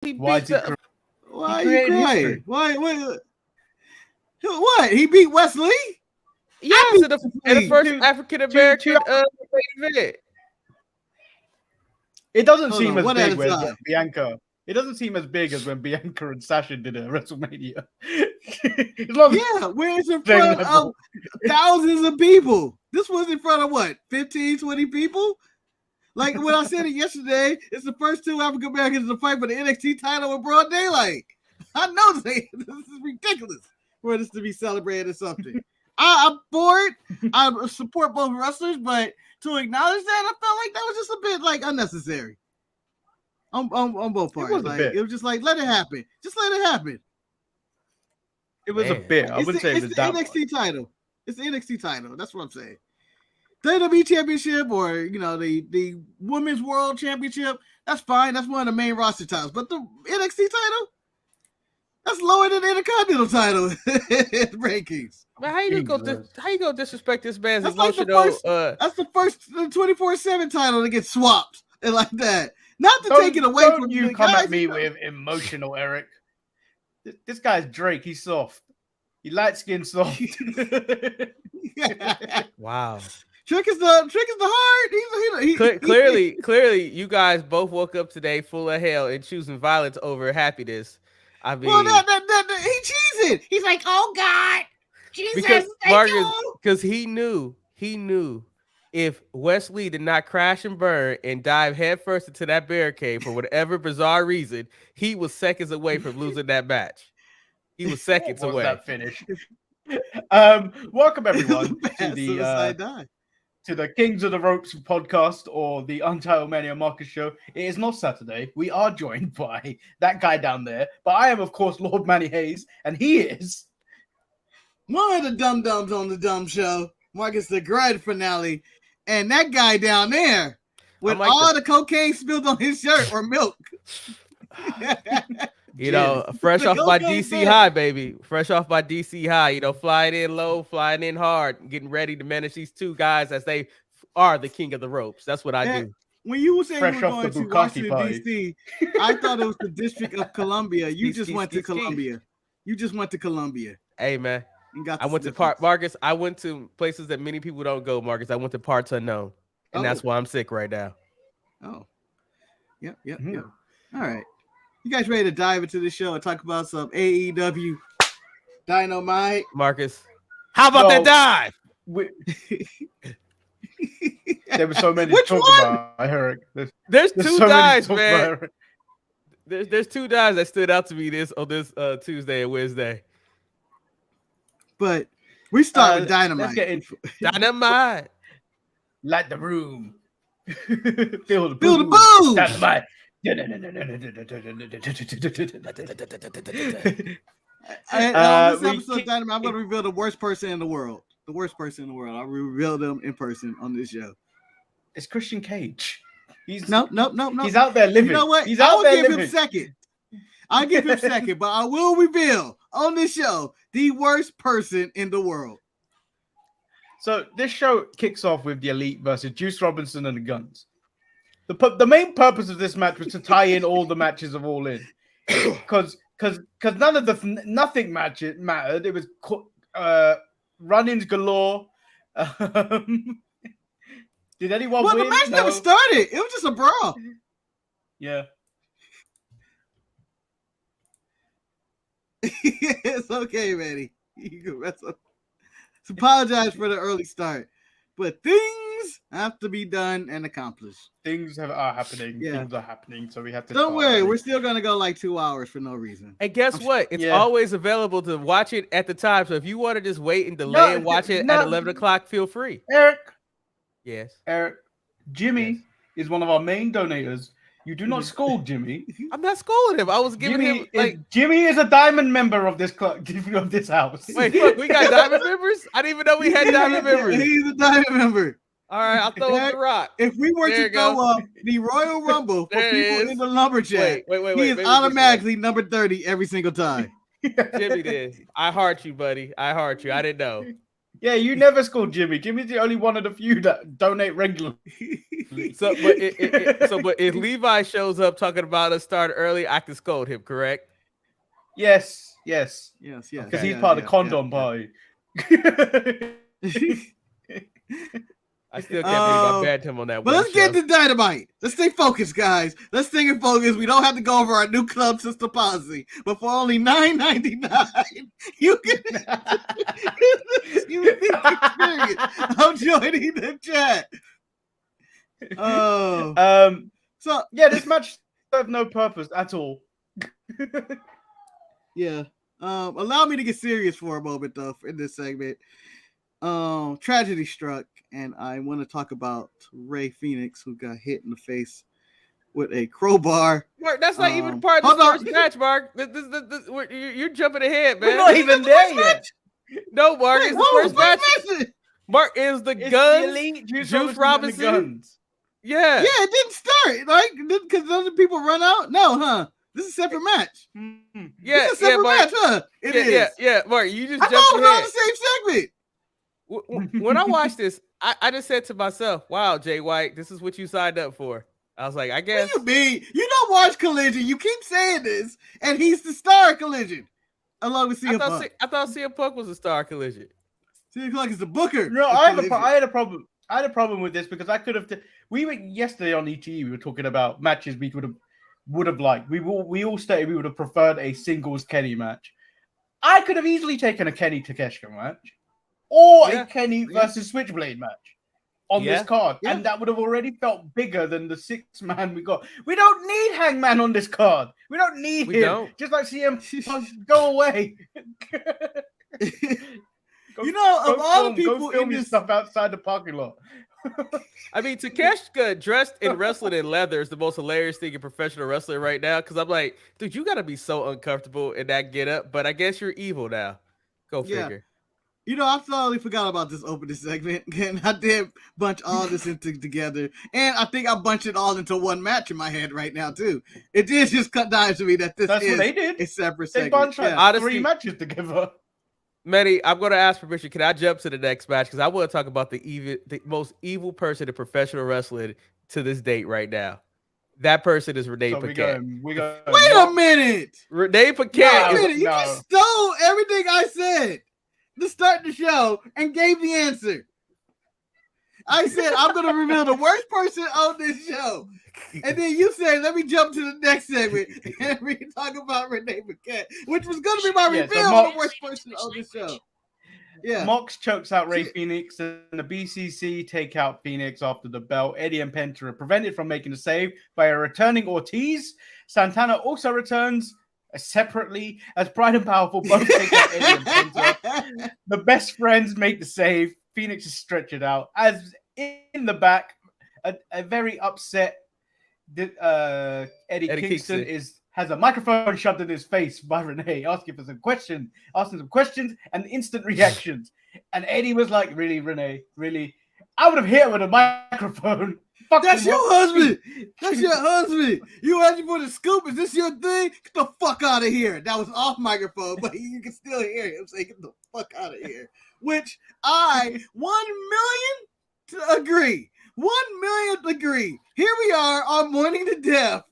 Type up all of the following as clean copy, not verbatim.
He Why beat did the. Why are you crying? Why? What? He beat Wesley? Yes, in the first Dude, African American event. It doesn't Hold seem on, as one at big a when time. Bianca. It doesn't seem as big as when Bianca and Sasha did it at WrestleMania. It's not Yeah, where it's in the same front of level. thousands of people. This was in front of what? 15, 20 people? Like when I said it yesterday, it's the first two African Americans to fight for the NXT title in broad daylight. I know this is ridiculous for this to be celebrated or something. I'm for it. I support both wrestlers, but to acknowledge that, I felt like that was just a bit like unnecessary. On both parts. It was just like, let it happen. Just let it happen. It was a bit. I wouldn't say it was that NXT title. It's the NXT title. That's what I'm saying. WWE Championship or the Women's World Championship, that's fine. That's one of the main roster titles. But the NXT title, that's lower than the Intercontinental title in rankings. Man, how you go disrespect this man's that's emotional? That's the first 24/7 title to get swapped and like that. Not to take it away from you. Come at me with emotional, Eric. This guy's Drake. He's soft. He light skinned soft. Wow. Trick is the heart. Clearly, you guys both woke up today full of hell and choosing violence over happiness. I mean, well, he cheesed. He's like, oh God, Jesus, because Marcus, because he knew if Wesley did not crash and burn and dive headfirst into that barricade for whatever bizarre reason, he was seconds away from losing that match. He was seconds away. That finish. Welcome everyone to the Kings of the Ropes podcast or the Untitled Manny and Marcus show. It is not Saturday. We are joined by that guy down there, but I am of course Lord Manny Hayes, and he is one of the dum-dums on the dumb show. Marcus the grand finale, and that guy down there with all the cocaine spilled on his shirt or milk. Fresh off by DC High, baby. Fresh off by DC High. Flying in low, flying in hard, getting ready to manage these two guys as they are the king of the ropes. That's what I do. When you were saying you were going to Washington, D.C., I thought it was the District of Columbia. You just went to Columbia. You just went to Columbia. Hey, man. I went to Marcus. I went to places that many people don't go, Marcus. I went to parts unknown, and that's why I'm sick right now. Oh, yep. All right, you guys ready to dive into the show and talk about some AEW Dynamite? Marcus, how about that dive? There were so many to talk about. I heard there's two dives, man. There's two dives that stood out to me on this Tuesday and Wednesday. But we start with Dynamite. Let's get into Dynamite. Light the room. Feel the boom. Dynamite. On this episode of Dynamite, I'm going to reveal the worst person in the world. The worst person in the world. I'll reveal them in person on this show. It's Christian Cage. No. He's out there living. You know what? I'll give him second. But I will reveal on this show the worst person in the world. So this show kicks off with the Elite versus Juice Robinson and the Guns. The main purpose of this match was to tie in all the matches of All In, because none of nothing mattered. It was run-ins galore. Did anyone win? The match never started. It was just a brawl. Yeah. It's okay, Manny. You can wrestle. Apologize for the early start, but things have to be done and accomplished. Things are happening. Yeah. Things are happening, so we have to. Don't worry, we're still gonna go like 2 hours for no reason. And guess what? It's always available to watch it at the time. So if you want to just wait and delay and watch it at 11 o'clock, feel free. Eric. Yes. Eric. Jimmy is one of our main donators. You do not scold Jimmy. I'm not scolding him. I was giving him Jimmy is a diamond member of this club, of this house. Wait, look, we got diamond members? I didn't even know we had diamond members. He's a diamond member. All right, I'll throw up the rock. If we were to throw up the Royal Rumble for people in the lumberchat, he is automatically number 30 every single time. Jimmy did. I heart you, buddy. I heart you. I didn't know. Yeah, you never scored Jimmy. Jimmy's the only one of the few that donate regularly. So, but if Levi shows up talking about us starting early, I can scold him, correct? Yes. Yes. Because Okay. he's part of the condom party. I still can't believe I banned him on that But one let's show. get to Dynamite. Let's stay focused, guys. Let's stay focused. We don't have to go over our new club system policy. But for only $9.99, you can have this unique experience of joining the chat. Oh. So yeah, this match served no purpose at all. Yeah. Allow me to get serious for a moment, though, in this segment. Tragedy struck, and I want to talk about Ray Phoenix, who got hit in the face with a crowbar. Mark, that's not even part of this first match, Mark. You're jumping ahead, man. We're not even there yet. No, Mark, it's the first match. Mark is the Guns, Juice Robinson. Yeah. Yeah, it didn't start, like, because other people run out. No, huh? This is a separate match. Yeah, this is a separate match, huh? It is. Yeah, Mark, you just jumped ahead. I thought it was on the same segment. When I watched this, I just said to myself, wow, Jay White, this is what you signed up for. I was like, I guess. What do you mean? You don't watch Collision. You keep saying this, and he's the star of Collision. Along with CM Punk. I thought CM Punk was a star of Collision. CM Punk is the booker. No, I had a problem. I had a problem with this because I could have. We were yesterday on ETE. We were talking about matches we would have liked. We all stated we would have preferred a singles Kenny match. I could have easily taken a Kenny Takeshita match. Or a Kenny versus Switchblade match on this card. Yeah. And that would have already felt bigger than the 6-man we got. We don't need Hangman on this card. We don't need him. Don't. Just like CM Punk, go away. Of all the people in this stuff outside the parking lot. I mean, Takeshita dressed in wrestling in leather is the most hilarious thing in professional wrestling right now. Because I'm like, dude, you got to be so uncomfortable in that getup. But I guess you're evil now. Go figure. I totally forgot about this opening segment, and I did bunch all this together, and I think I bunched it all into one match in my head right now too. It did just cut down to me that that's what they did. A separate segment. They bunched honestly, 3 matches together. Manny, I'm going to ask permission. Can I jump to the next match? Because I want to talk about the most evil person in professional wrestling to this date right now. That person is Renee Paquette. Wait a minute. Renee Paquette. You just stole everything I said to start the show and gave the answer. I said I'm going to reveal the worst person on this show. And then you say, let me jump to the next segment and we can talk about Renee Paquette, which was going to be my reveal of the worst person on this show. Yeah. Mox chokes out Ray Phoenix and the BCC take out Phoenix after the bell. Eddie and Penta are prevented from making a save by a returning Ortiz. Santana also returns separately as Pride and Powerful both take out Eddie and Penta. The best friends make the save. Phoenix is stretched out. As in the back, a very upset Eddie Kingston has a microphone shoved in his face by Renee, asking some questions and instant reactions. And Eddie was like, "Really, Renee? Really? I would have hit her with a microphone." That's your husband. That's your husband. You asking for the scoop? Is this your thing? Get the fuck out of here. That was off microphone, but you can still hear him say, "Get the fuck out of here." Which I 1 million to agree. 1 millionth agree. Here we are on Mourning to Death.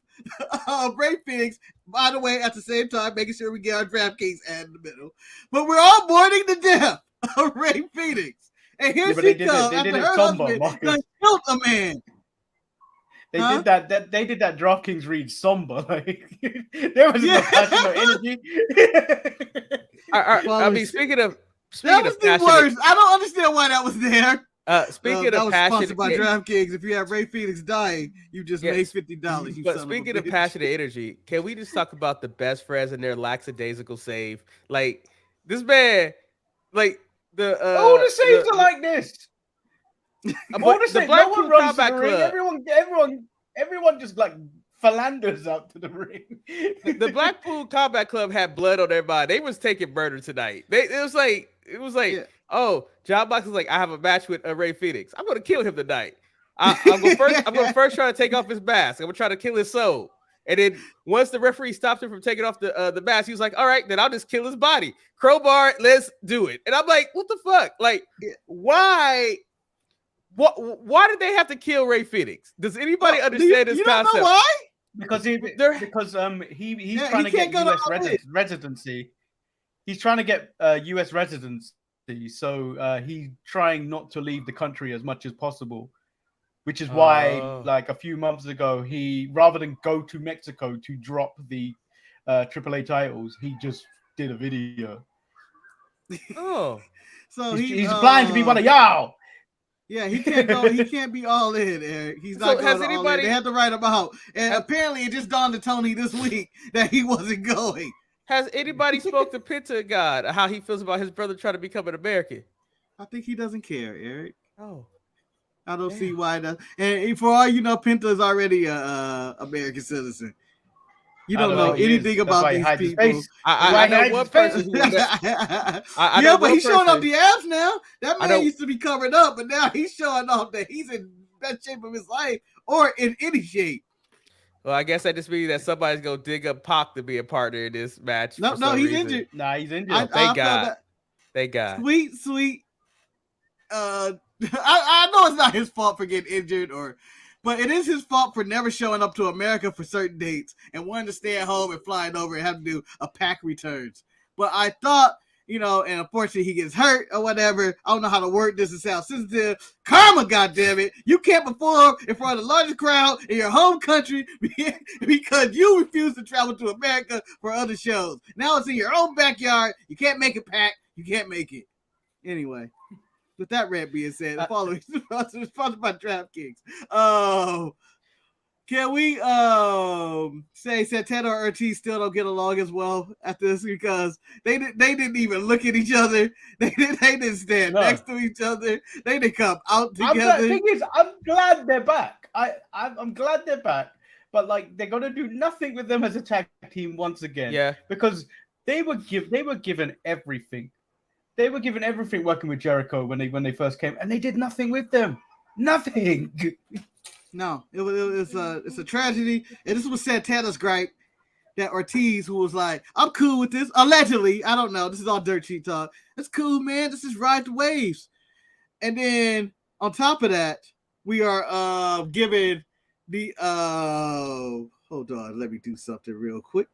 Ray Phoenix, by the way, at the same time, making sure we get our DraftKings ad in the middle. But we're all mourning the death of Ray Phoenix. And here she comes after her husband done killed a man. They did that. They did that DraftKings read somber. Like there was no passion or energy. I mean, speaking of that was the worst. I don't understand why that was there. Speaking of was passion, by DraftKings. If you have Ray Phoenix dying, you just made $50. But speaking of passion and energy, can we just talk about the best friends and their lackadaisical save? Like this man, like all the saves are like this. All the saves, no one runs to the ring. Everyone just like philanders up to the ring. The Blackpool Combat Club had blood on their mind. They was taking murder tonight. It was like. Yeah. Oh, John Box is like, I have a match with Ray Phoenix. I'm going to kill him tonight. I'm going to first try to take off his mask. I'm going to try to kill his soul. And then once the referee stopped him from taking off the mask, he was like, all right, then I'll just kill his body. Crowbar, let's do it. And I'm like, what the fuck? Like, why? Why did they have to kill Ray Phoenix? Does anybody understand this you concept? don't know why? Because he's Yeah, trying he to get can't go to U.S. office. residency. He's trying to get U.S. residency, so he's trying not to leave the country as much as possible. Which is why, like a few months ago, he rather than go to Mexico to drop the AAA titles, he just did a video. Oh, So he's applying to be one of y'all. Yeah, he can't go. He can't be all in, Eric. He's not going all in. They had to write him out. And apparently, it just dawned to Tony this week that he wasn't going. Has anybody spoke to Pentagon how he feels about his brother trying to become an American? I think he doesn't care, Eric. Oh. I don't see why that. And for all you know, Penta is already a American citizen. You don't know anything about these people. I know one person who but he's showing off the abs now. That man used to be covered up, but now he's showing off that he's in best shape of his life or in any shape. Well, I guess that just means that somebody's gonna dig up Pac to be a partner in this match. No, he's injured. Nah, he's injured. Thank God. Thank God. Sweet. I know it's not his fault for getting injured, but it is his fault for never showing up to America for certain dates and wanting to stay at home and flying over and having to do a pack returns. But I thought, and unfortunately he gets hurt or whatever. I don't know how to word this to sound sensitive. Karma, goddammit. You can't perform in front of the largest crowd in your home country because you refuse to travel to America for other shows. Now it's in your own backyard. You can't make it pack. You can't make it. Anyway. With that rant being said, the following is sponsored by DraftKings. Can we say Santana or Ortiz still don't get along as well at this because they didn't even look at each other. They didn't stand next to each other. They didn't come out together. The thing is, I'm glad they're back. I'm glad they're back, but like they're gonna do nothing with them as a tag team once again. Yeah, because they were given everything. They were given everything working with Jericho when they first came, and they did nothing with them. Nothing. No, it's a tragedy. And this was Santana's gripe that Ortiz, who was like, I'm cool with this. Allegedly, I don't know. This is all dirt sheet talk. It's cool, man. This is ride the waves. And then on top of that, we are given the hold on, let me do something real quick.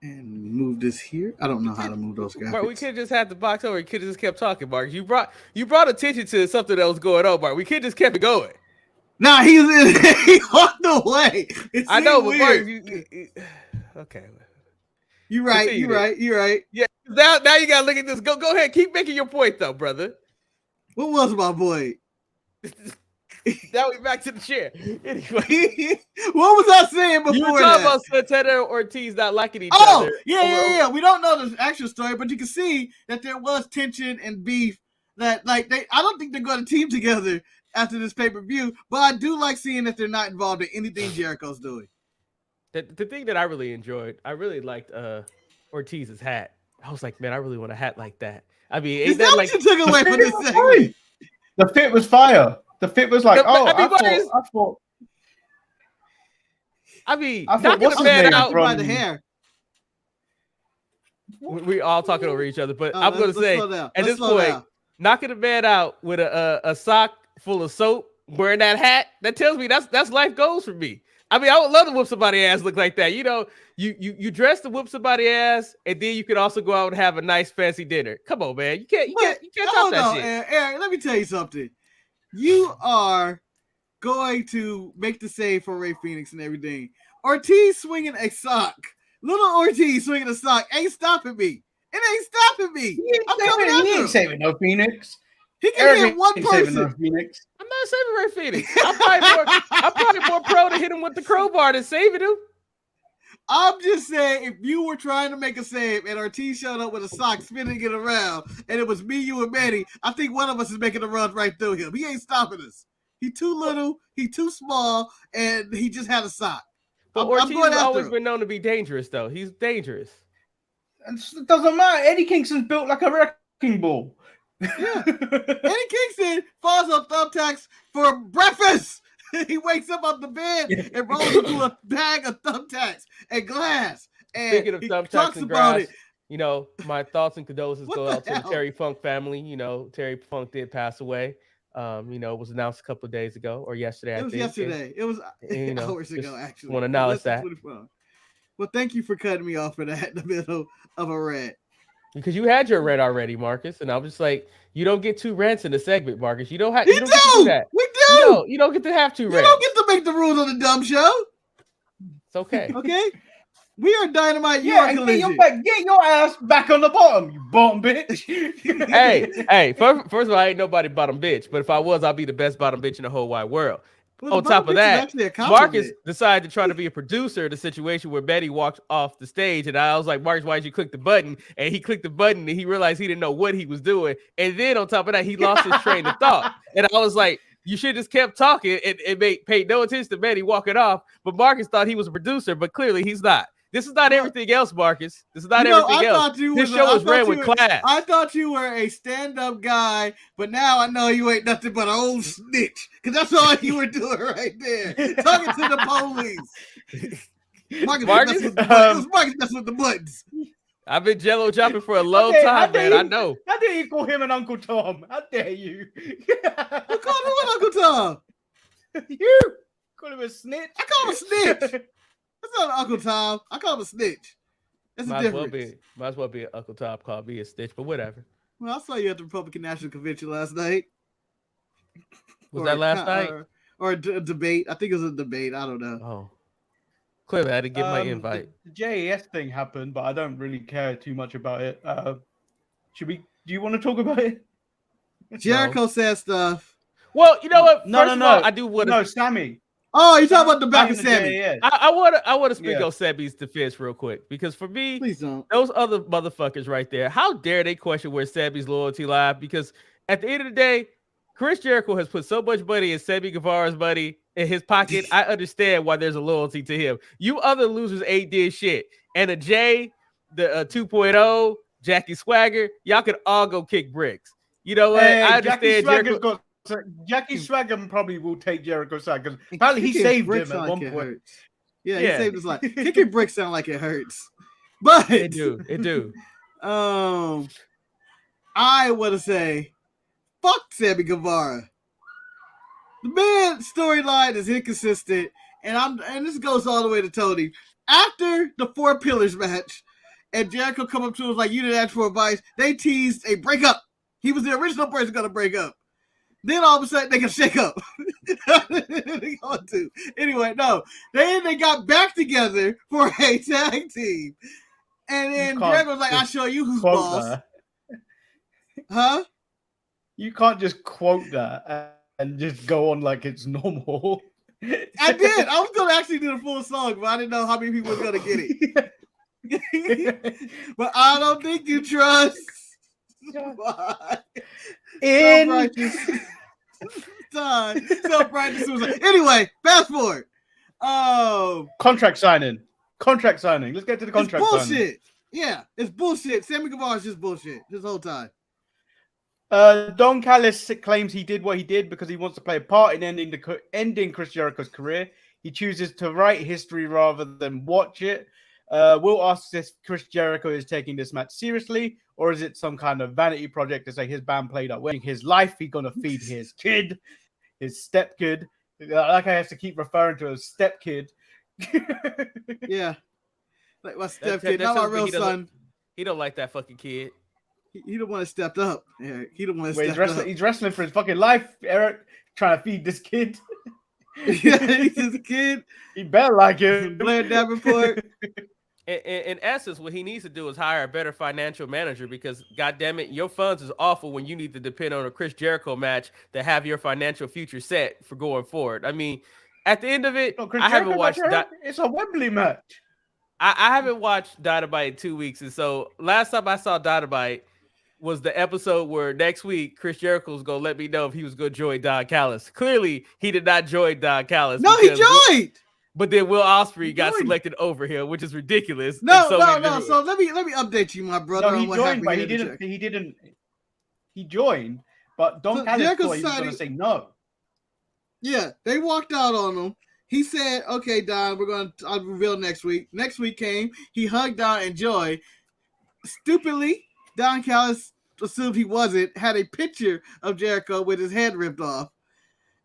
And move this here. I don't know how to move those graphics. Mark, we could have just had the box over. You could have just kept talking, Mark. You brought attention to something that was going on, Mark. We could have just kept it going. Nah, he walked away. I know, but Mark, okay. You're right. Yeah. Now you gotta look at this. Go ahead. Keep making your point, though, brother. What was my point? Now we back to the chair. Anyway, what was I saying before? You were talking about Santana and Ortiz not liking each other. Oh, yeah. We don't know the actual story, but you can see that there was tension and beef. That I don't think they're going to team together after this pay-per-view, but I do like seeing that they're not involved in anything Jericho's doing. The thing that I really enjoyed, I really liked Ortiz's hat. I was like, man, I really want a hat like that. I mean, is that like you took away from this segment? The fit was fire. The fit was like, I thought. I mean, knocking the man out by the hair. We all talking over each other, but I'm going to say at this point, knocking the man out with a sock full of soap, wearing that hat, that tells me that's life goals for me. I mean, I would love to whoop somebody's ass look like that. You dress to whoop somebody's ass, and then you could also go out and have a nice fancy dinner. Come on, man. You can't top that shit. Eric, let me tell you something. You are going to make the save for Ray Phoenix and everything. Ortiz swinging a sock. Little Ortiz swinging a sock ain't stopping me. It ain't stopping me. He ain't saving no Phoenix. He can hit one person. No Phoenix. I'm not saving Ray Phoenix. I'm probably more pro to hit him with the crowbar than saving him. I'm just saying, if you were trying to make a save and Ortiz showed up with a sock spinning it around, and it was me, you, and Manny, I think one of us is making a run right through him. He ain't stopping us. He too little, he too small, and he just had a sock. But Ortiz has always been known to be dangerous, though. He's dangerous. It doesn't matter. Eddie Kingston's built like a wrecking ball. Yeah. Eddie Kingston falls on thumbtacks for breakfast. He wakes up off the bed and rolls into a bag of thumbtacks and glass. And Speaking of he thumbtacks talks and about grass, it. my thoughts and condolences What go the out to the hell? Terry Funk family. Terry Funk did pass away. It was announced a couple of days ago or yesterday, It I was think. yesterday. It was And, hours ago, just actually. want to acknowledge that 24. Well, thank you for cutting me off for that in the middle of a rant. because you had your rant already, Marcus, and I was just like, you don't get 2 rants in a segment, Marcus. You don't have. You You don't get to do do. that. We do. You don't get to have 2 You rants. don't get to make the rules on the dumb show. It's okay. Okay. We are Dynamite. You Yeah, are and Collision. get your ass back on the bottom, you bottom bitch. Hey. First of all, I ain't nobody bottom bitch, but if I was, I'd be the best bottom bitch in the whole wide world. Well, On top of that, actually a Marcus compliment. decided to try to be a producer in the situation where Betty walked off the stage, and I was like, Marcus, why did you click the button? And he clicked the button, and he realized he didn't know what he was doing. And then on top of that, he lost his train of thought. And I was like, you should have just kept talking and paid no attention to Betty walking off. But Marcus thought he was a producer, but clearly he's not. This is not everything else, Marcus. This is not everything else. This show is ran with class. I thought you were a stand-up guy, but now I know you ain't nothing but an old snitch. Because that's all you were doing right there. Talking to the police. Marcus messing with the buttons. I've been jello dropping for a long time, man. I know. How dare you call him an Uncle Tom? How dare you? You called him an Uncle Tom. You call him a snitch? I call him a snitch. That's not an Uncle Tom. I call him a snitch. That's a difference. Might as well be an Uncle Tom called me a snitch, but whatever. Well, I saw you at the Republican National Convention last night. Was that last night? Or a debate. I think it was a debate. I don't know. Oh. Clearly, I didn't get my invite. The JAS thing happened, but I don't really care too much about it. Do you want to talk about it? Jericho said stuff. Well, you know what? No. I do want to. No, Sammy. Oh, you talking about the back of Sammy? I want to speak on Sammy's defense real quick because for me, please don't. Those other motherfuckers right there, how dare they question where Sammy's loyalty lies? Because at the end of the day, Chris Jericho has put so much money in Sammy Guevara's money in his pocket. I understand why there's a loyalty to him. You other losers ain't did shit. And the J, the 2.0, Jackie Swagger, y'all could all go kick bricks. You know what? I understand Jericho. Jackie Swagger probably will take Jericho's side because apparently he saved him at one point. Yeah, he saved his life. Kicking bricks sound like it hurts, but it do. I want to say, fuck Sammy Guevara. The man's storyline is inconsistent, and this goes all the way to Tony. After the 4 Pillars match, and Jericho come up to us like, you didn't ask for advice. They teased a breakup. He was the original person going to break up. Then all of a sudden they can shake up. Anyway, no. They got back together for a tag team. And then Greg was like, I'll show you who's boss. That. Huh? You can't just quote that and just go on like it's normal. I did. I was going to actually do the full song, but I didn't know how many people was going to get it. But I don't think you trust. Anyway, fast forward. Contract signing. Let's get to the contract bullshit. signing. Yeah, it's bullshit. Sammy Guevara is just bullshit this whole time. Don Callis claims he did what he did because he wants to play a part in ending Chris Jericho's career. He chooses to write history rather than watch it. Will asks if Chris Jericho is taking this match seriously, or is it some kind of vanity project to say his band played up winning his life? He's gonna feed his kid, his step kid. Like I have to keep referring to as step kid. Yeah, like my step kid, not my real son. He don't like that fucking kid. He the one that stepped up. Yeah, he the one that stepped up. He's wrestling for his fucking life, Eric, trying to feed this kid. Yeah, he's just a kid. He better like it. Blair Davenport. In essence, what he needs to do is hire a better financial manager because, goddammit, your funds is awful when you need to depend on a Chris Jericho match to have your financial future set for going forward. I mean, at the end of it, I haven't watched. It's a Wembley match. I haven't watched Dynamite in 2 weeks, and so last time I saw Dynamite was the episode where next week Chris Jericho was gonna let me know if he was gonna join Don Callis. Clearly, he did not join Don Callis. No, he joined. But then Will Ospreay got selected over him, which is ridiculous. No. So let me update you, my brother. No, he joined, but he didn't. He joined, but Don Callis thought he was going to say no. Yeah, they walked out on him. He said, "Okay, Don, I'll reveal next week." Next week came. He hugged Don and Joy. Stupidly, Don Callis assumed he wasn't. Had a picture of Jericho with his head ripped off.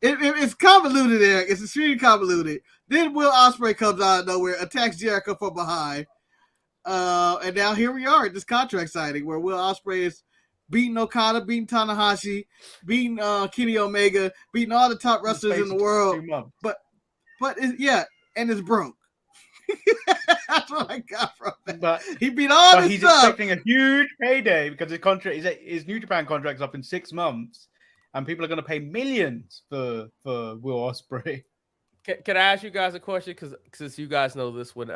It's convoluted, Eric. It's extremely convoluted. Then Will Ospreay comes out of nowhere, attacks Jericho from behind. And now here we are at this contract signing where Will Ospreay is beating Okada, beating Tanahashi, beating Kenny Omega, beating all the top wrestlers in the world. But and it's broke. That's what I got from it. But he beat all this he's stuff. expecting a huge payday because his New Japan contract's up in 6 months, and people are going to pay millions for Will Ospreay. Can I ask you guys a question? Because since you guys know this one,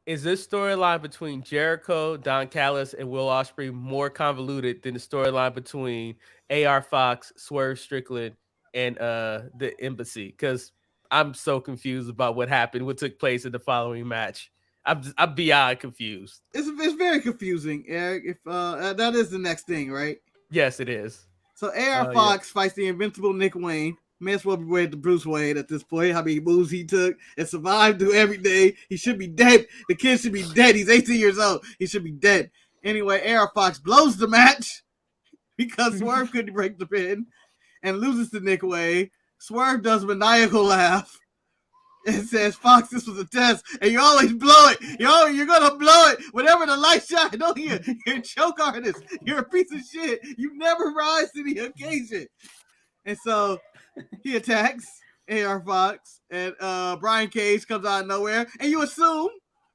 is this storyline between Jericho, Don Callis, and Will Ospreay more convoluted than the storyline between AR Fox, Swerve Strickland, and the Embassy? Because I'm so confused about what happened, what took place in the following match. I'm beyond confused. It's very confusing, Eric. If that is the next thing, right? Yes, it is. So AR Fox fights the invincible Nick Wayne. May as well be weighed to Bruce Wayne at this point. How many moves he took and survived through every day. He should be dead. The kid should be dead. He's 18 years old. He should be dead. Anyway, AR Fox blows the match because Swerve couldn't break the pin and loses to Nick Wayne. Swerve does a maniacal laugh and says, "Fox, this was a test, and you always blow it. You're gonna blow it whenever the light shine on you. You're a choke artist. You're a piece of shit. You never rise to the occasion." And so he attacks AR Fox, and Brian Cage comes out of nowhere, and you assume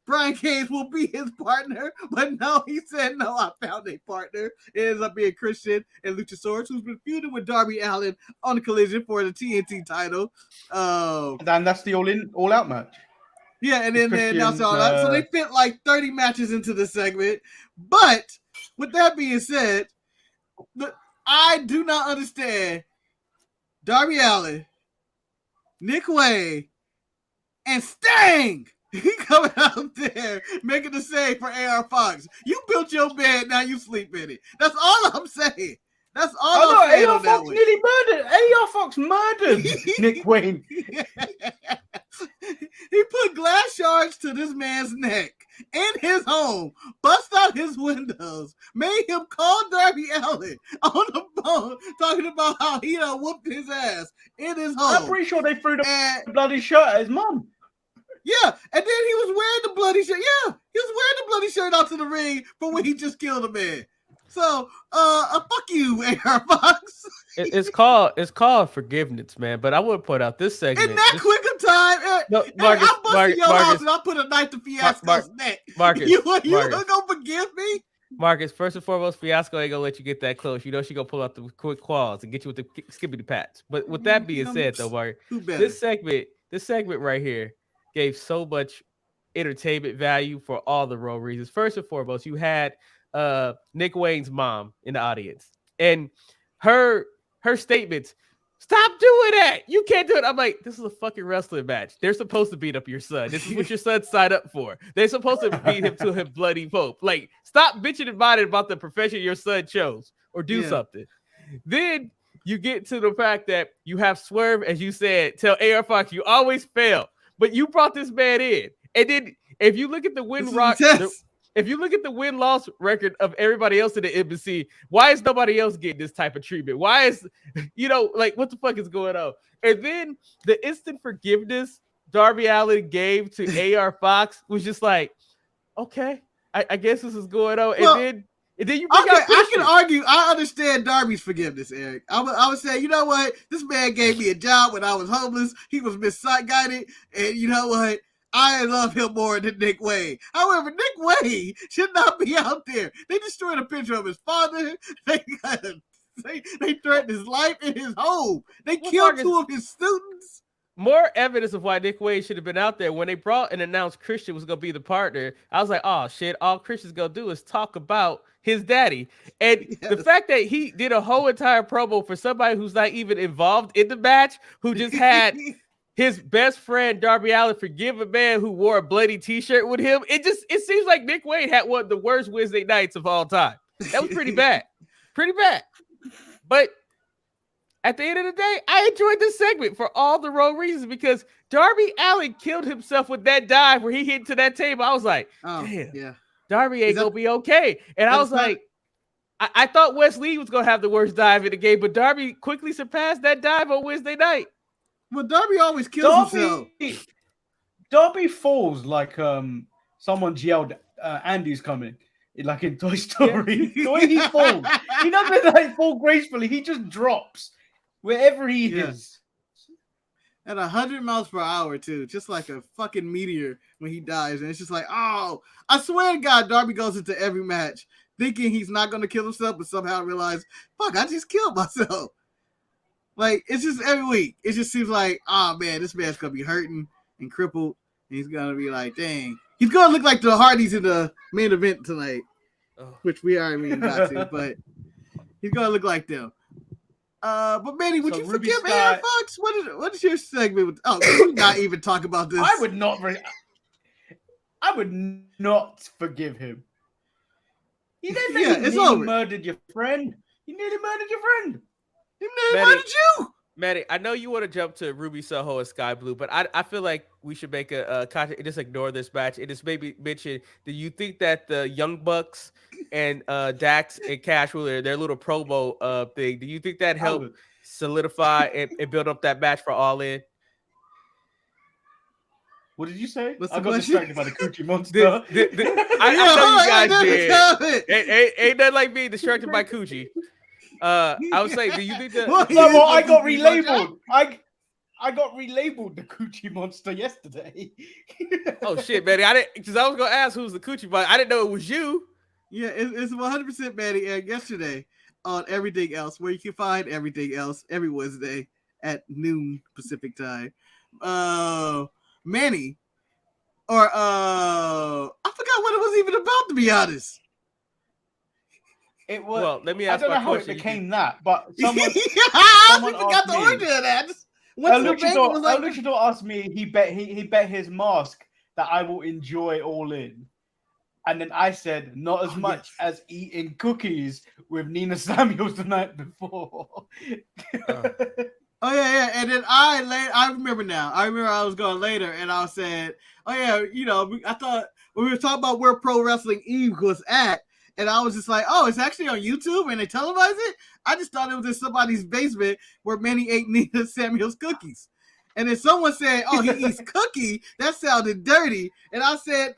Brian Cage will be his partner, but no, he said, "No, I found a partner." It ends up being Christian and Luchasaurus, who's been feuding with Darby Allin on Collision for the TNT title. And that's the all-out match. Yeah, and then they announced all that. So they fit like 30 matches into the segment. But with that being said, I do not understand Darby Allin, Nick Wayne, and Sting coming out there making the save for AR Fox. You built your bed, now you sleep in it. That's all I'm saying. That's all I'm saying. AR Fox nearly murdered. AR Fox murdered Nick Wayne. He put glass shards to this man's neck in his home, bust out his windows, made him call Darby Allin on the phone, talking about how he done whooped his ass in his home. I'm pretty sure they threw the bloody shirt at his mom. Yeah, and then he was wearing the bloody shirt. Yeah, he was wearing the bloody shirt out to the ring for when he just killed a man. So, fuck you, AR Fox. It's called forgiveness, man. But I would point out this segment. In that quick of time, no, Marcus, I busted your house and I put a knife to Fiasco's neck. Marcus, you gonna forgive me? Marcus, first and foremost, Fiasco ain't gonna let you get that close. You know she gonna pull out the quick claws and get you with the skippy pats. But with that being said, though, Marcus, this segment right here gave so much entertainment value for all the wrong reasons. First and foremost, you had Nick Wayne's mom in the audience, and her statements, "Stop doing that, you can't do it." I'm like, this is a fucking wrestling match. They're supposed to beat up your son. This is what your son signed up for. They're supposed to beat him to his bloody pulp. Like, stop bitching about it, about the profession your son chose, or do something. Then you get to the fact that you have Swerve, as you said, tell AR Fox, "You always fail," but you brought this man in. And then if you look at the if you look at the win-loss record of everybody else in the embassy, why is nobody else getting this type of treatment? Why is, like, what the fuck is going on? And then the instant forgiveness Darby Allin gave to AR Fox was just like, okay, I guess this is going on. And then you bring out I can argue. I understand Darby's forgiveness, Eric. I would say, you know what? This man gave me a job when I was homeless. He was misguided. And you know what? I love him more than Nick Wayne. However, Nick Wayne should not be out there. They destroyed a picture of his father. They threatened his life in his home. They killed 2 of his students. More evidence of why Nick Wayne should have been out there. When they brought and announced Christian was going to be the partner, I was like, oh, shit, all Christian's going to do is talk about his daddy. And the fact that he did a whole entire promo for somebody who's not even involved in the match, who just had his best friend Darby Allin forgive a man who wore a bloody t-shirt with him. It seems like Nick Wayne had one of the worst Wednesday nights of all time. That was pretty bad. Pretty bad. But at the end of the day, I enjoyed this segment for all the wrong reasons because Darby Allin killed himself with that dive where he hit to that table. I was like, damn, yeah. Darby ain't gonna be okay. And I was like, I thought Wes Lee was gonna have the worst dive in the game, but Darby quickly surpassed that dive on Wednesday night. Well, Darby always kills himself. Darby falls like someone's yelled, Andy's coming. Like in Toy Story. The way he falls. He doesn't like fall gracefully. He just drops wherever he is. At 100 miles per hour, too. Just like a fucking meteor when he dies. And it's just like, oh, I swear to God, Darby goes into every match thinking he's not going to kill himself, but somehow realize, fuck, I just killed myself. Like, it's just every week. It just seems like, oh, man, this man's going to be hurting and crippled. And he's going to be like, dang. He's going to look like the Hardys in the main event tonight, which we already got to, but he's going to look like them. But Manny, would you forgive Aaron Fox? What is your segment with? Oh, we not even talk about this. I would not forgive him. He nearly murdered your friend. He nearly murdered your friend. He nearly murdered you. Maddie, I know you want to jump to Ruby Soho and Sky Blue, but I feel like we should make a content. Just ignore this match. It just maybe mention. Do you think that the Young Bucks and Dax and Cash Wheeler, their little promo thing, do you think that helped solidify and build up that match for All In? What did you say? What's I got distracted by the Coochie Monster. I know you guys did. Ain't nothing like being distracted by Coochie. I would say, do you think that? No, I got relabeled. I got relabeled the Coochie Monster yesterday. Oh shit, Manny! I didn't, because I was gonna ask who's the Coochie, but I didn't know it was you. Yeah, it's 100% Manny. And yesterday on Everything Else, where you can find Everything Else every Wednesday at noon Pacific time. Manny, or I forgot what it was even about, to be honest. It was. Well, let me ask. I don't know how it became that, but someone forgot the order of that. El Luchador asked me. He bet his mask that I will enjoy All In, and then I said not as much as eating cookies with Nina Samuels the night before. Oh yeah, and then I remember now. I remember I was going later, and I said, "Oh yeah, you know, I thought we were talking about where Pro Wrestling Eve was at." And I was just like, oh, it's actually on YouTube and they televise it? I just thought it was in somebody's basement where Manny ate Nina Samuel's cookies. And then someone said, oh, he eats cookie. That sounded dirty. And I said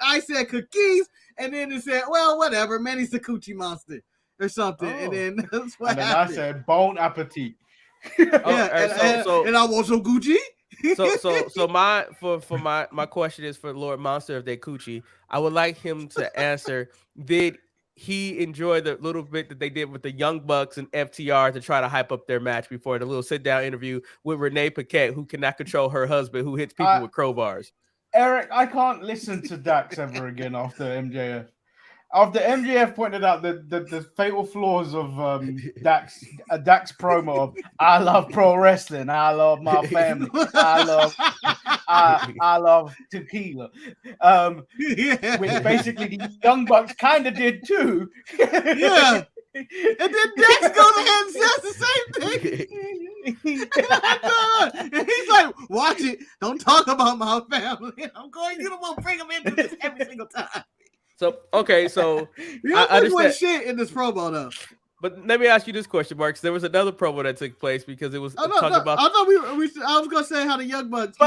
cookies. And then it said, well, whatever. Manny's the Coochie Monster or something. And then that's what happened. I said, bon appetit. And I want some Gucci. So my question is for Lord Monster of the Coochie. I would like him to answer, did he enjoyed the little bit that they did with the Young Bucks and FTR to try to hype up their match before the little sit-down interview with Renee Paquette, who cannot control her husband, who hits people with crowbars? Eric, I can't listen to Dax ever again after MJF. After MJF pointed out the fatal flaws of Dax promo of I love pro wrestling, I love my family, I love tequila, which basically the Young Bucks kind of did too. Yeah, and then Dax goes ahead and says the same thing. And he's like, watch it, don't talk about my family. I'm going, you don't want to bring him into this every single time. So okay, so I understand shit in this promo though. But let me ask you this question, Mark. There was another promo that took place because it was talking about. I thought I was gonna say how the Young Bucks,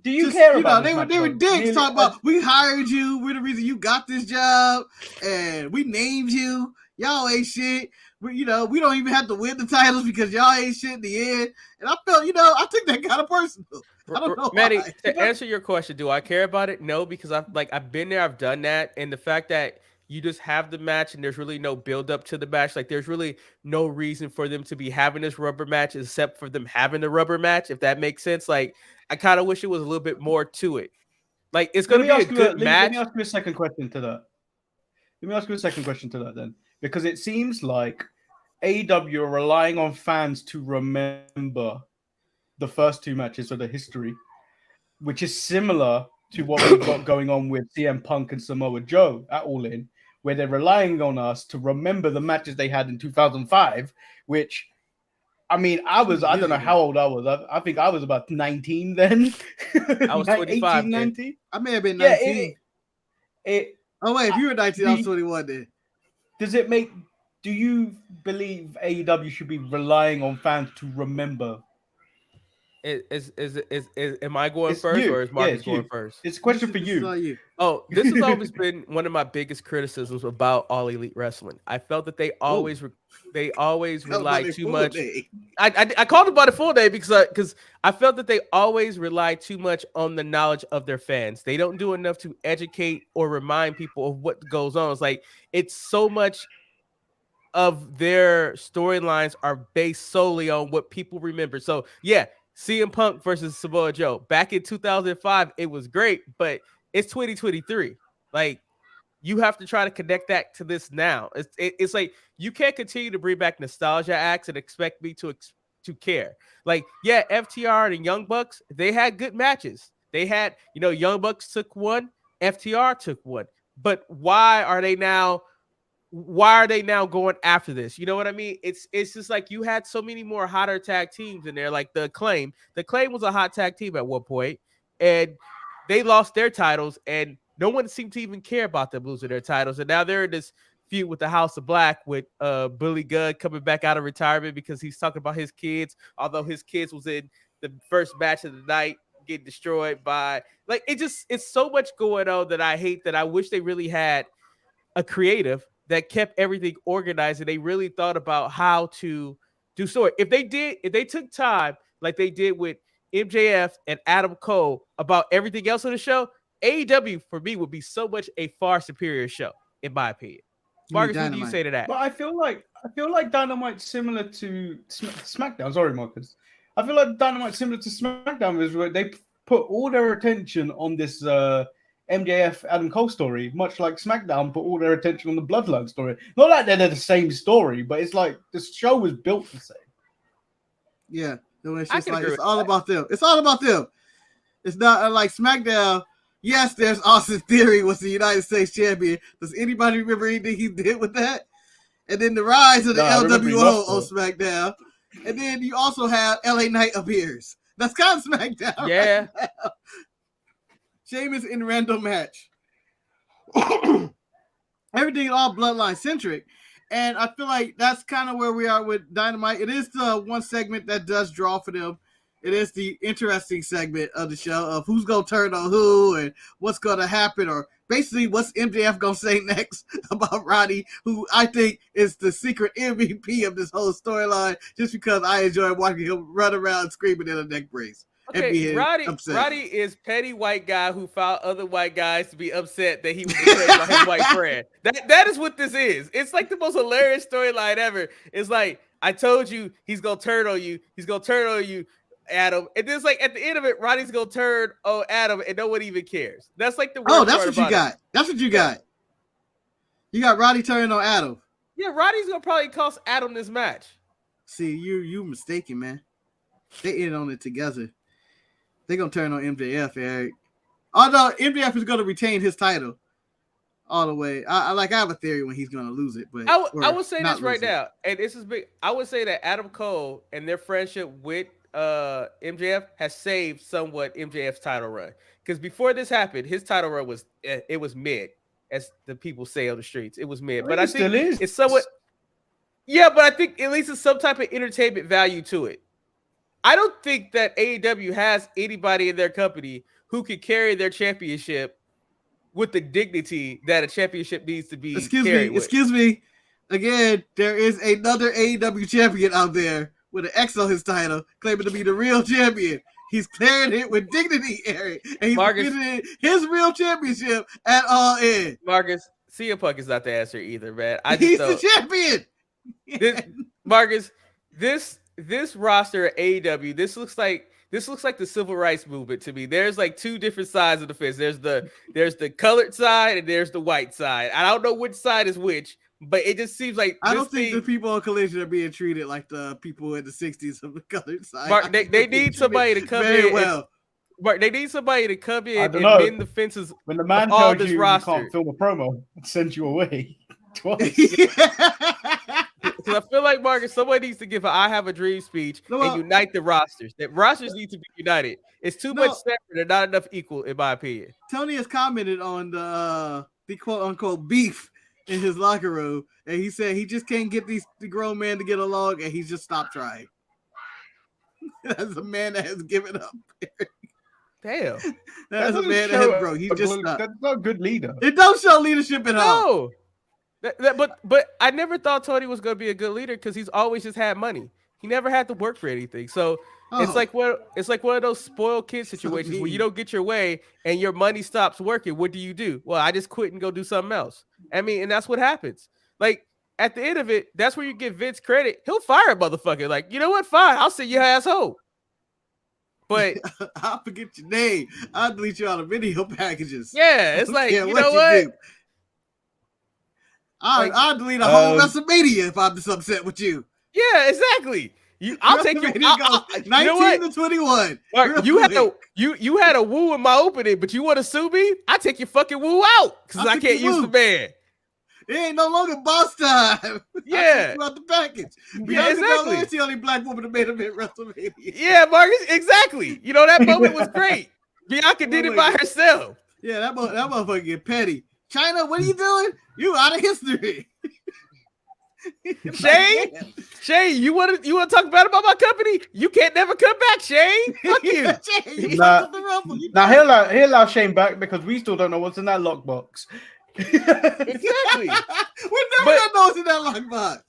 do you care about? They were dicks talking about we hired you. We're the reason you got this job, and we named you. Y'all ain't shit. We don't even have to win the titles because y'all ain't shit in the end. And I felt, I think that kind of personal. I don't know, Maddie. To answer your question, do I care about it? No, because I've been there, I've done that, and the fact that you just have the match and there's really no build up to the match, like there's really no reason for them to be having this rubber match except for them having the rubber match. If that makes sense, like I kind of wish it was a little bit more to it. Like it's going to be a good match. Let me ask you a second question to that then, because it seems like AEW are relying on fans to remember the first two matches of the history, which is similar to what we've got going on with CM Punk and Samoa Joe at All In, where they're relying on us to remember the matches they had in 2005, which I mean, I don't know how old I was. I think I was about 19 then. I was 25 18, then. 19. I may have been Yeah, 19. Oh wait, if you were 19, I was 21 then. Do you believe AEW should be relying on fans to remember? Am I going It's first you. or is Yeah, Marcus it's going you. first? It's a question for This is all you. you. Oh, this has always been one of my biggest criticisms about All Elite Wrestling. I felt that they always Tell about relied their too full much. name. I called it by the full name because I felt that they always rely too much on the knowledge of their fans. They don't do enough to educate or remind people of what goes on. It's like it's so much of their storylines are based solely on what people remember. So yeah, CM Punk versus Samoa Joe back in 2005, it was great, but it's 2023. Like you have to try to connect that to this now. It's like you can't continue to bring back nostalgia acts and expect me to care. Like yeah, FTR and Young Bucks, they had good matches. They had, Young Bucks took one, FTR took one. But why are they now going after this? You know what I mean? It's just like you had so many more hotter tag teams in there, like the Acclaim. The Acclaim was a hot tag team at one point, and they lost their titles, and no one seemed to even care about them losing their titles. And now they're in this feud with the House of Black with Billy Gunn coming back out of retirement because he's talking about his kids, although his kids was in the first match of the night getting destroyed by it's so much going on that I hate that I wish they really had a creative that kept everything organized and they really thought about how to do story. If they took time like they did with MJF and Adam Cole about everything else on the show, AEW for me would be so much a far superior show, in my opinion. Marcus, what do you say to that? But I feel like Dynamite's similar to SmackDown. Sorry, Marcus. I feel like Dynamite's similar to SmackDown is where they put all their attention on this MJF Adam Cole story, much like SmackDown put all their attention on the Bloodline story. Not like they're the same story, but it's like the show was built the same. Yeah, it's just like it's all about them. It's all about them. It's not like SmackDown. Yes, there's Austin Theory was the United States champion. Does anybody remember anything he did with that? And then the rise of the LWO on SmackDown. And then you also have LA Knight appears. That's kind of SmackDown. Yeah. Right now. Sheamus in random match. Everything all Bloodline centric. And I feel like that's kind of where we are with Dynamite. It is the one segment that does draw for them. It is the interesting segment of the show of who's going to turn on who and what's going to happen, or basically what's MJF going to say next about Roddy, who I think is the secret MVP of this whole storyline, just because I enjoy watching him run around screaming in a neck brace. Okay, Roddy is petty white guy who found other white guys to be upset that he was betrayed by his white friend. That is what this is. It's like the most hilarious storyline ever. It's like, I told you he's going to turn on you. He's going to turn on you, Adam. And then it's like at the end of it, Roddy's going to turn on Adam and no one even cares. That's like the worst part. That's what you got. That's what you got. You got Roddy turning on Adam. Yeah, Roddy's going to probably cost Adam this match. See, you mistaken, man. They in on it together. They're going to turn on MJF, Eric. Although MJF is going to retain his title all the way. I have a theory when he's going to lose it. But I would say this right now, and this is big. I would say that Adam Cole and their friendship with MJF has saved somewhat MJF's title run. Because before this happened, his title run was mid, as the people say on the streets. It was mid. But I think it's somewhat. Yeah, but I think at least it's some type of entertainment value to it. I don't think that AEW has anybody in their company who could carry their championship with the dignity that a championship needs to be carried with. Excuse me. Again, there is another AEW champion out there with an X on his title, claiming to be the real champion. He's carrying it with dignity, Eric. And he's defending his real championship at All In. Marcus, CM Punk is not the answer either, man. He's the champion. Marcus, this roster at AEW, this looks like the civil rights movement to me. There's like two different sides of the fence. There's the colored side and there's the white side. I don't know which side is which, but it just seems like I don't think the people on Collision are being treated like the people in the 60s of the colored side. Mark, they need somebody to come in. Mark, they need somebody to come in and mend the fences. When the man tells you you can't film a promo, it sends you away. Because I feel like, Marcus, somebody needs to give an "I Have a Dream" speech and unite the rosters. That rosters need to be united. It's too much separate and not enough equal, in my opinion. Tony has commented on the quote unquote beef in his locker room, and he said he just can't get the grown men to get along, and he's just stopped trying. That's a man that has given up. Damn. That's a man that has broke. He just stopped. That's not a good leader. It don't show leadership at all. No. But I never thought Tony was going to be a good leader because he's always just had money. He never had to work for anything. So it's like one of those spoiled kid situations where you don't get your way and your money stops working. What do? Well, I just quit and go do something else. I mean, and that's what happens. Like at the end of it, that's where you give Vince credit. He'll fire a motherfucker. Like, you know what? Fine, I'll send your ass home. But I'll forget your name. I'll delete you out of video packages. Yeah, it's like, you know what? I'll delete a whole WrestleMania if I'm just upset with you. Yeah, exactly. I'll take you. 19 to 21. Mark, you had a woo in my opening, but you want to sue me? I take your fucking woo out because I can't use the man. It ain't no longer boss time. Yeah, about the package. Yeah, exactly. It's the only black woman that made him hit WrestleMania. Yeah, Marcus, exactly. You know that moment was great. Bianca did it by herself. Yeah, that motherfucker get petty. China, what are you doing? You out of history. Shane, you want to talk bad about my company? You can't never come back, Shane. Fuck you. Now he'll allow Shane back because we still don't know what's in that lockbox. Exactly. We're never gonna know what's in that lockbox.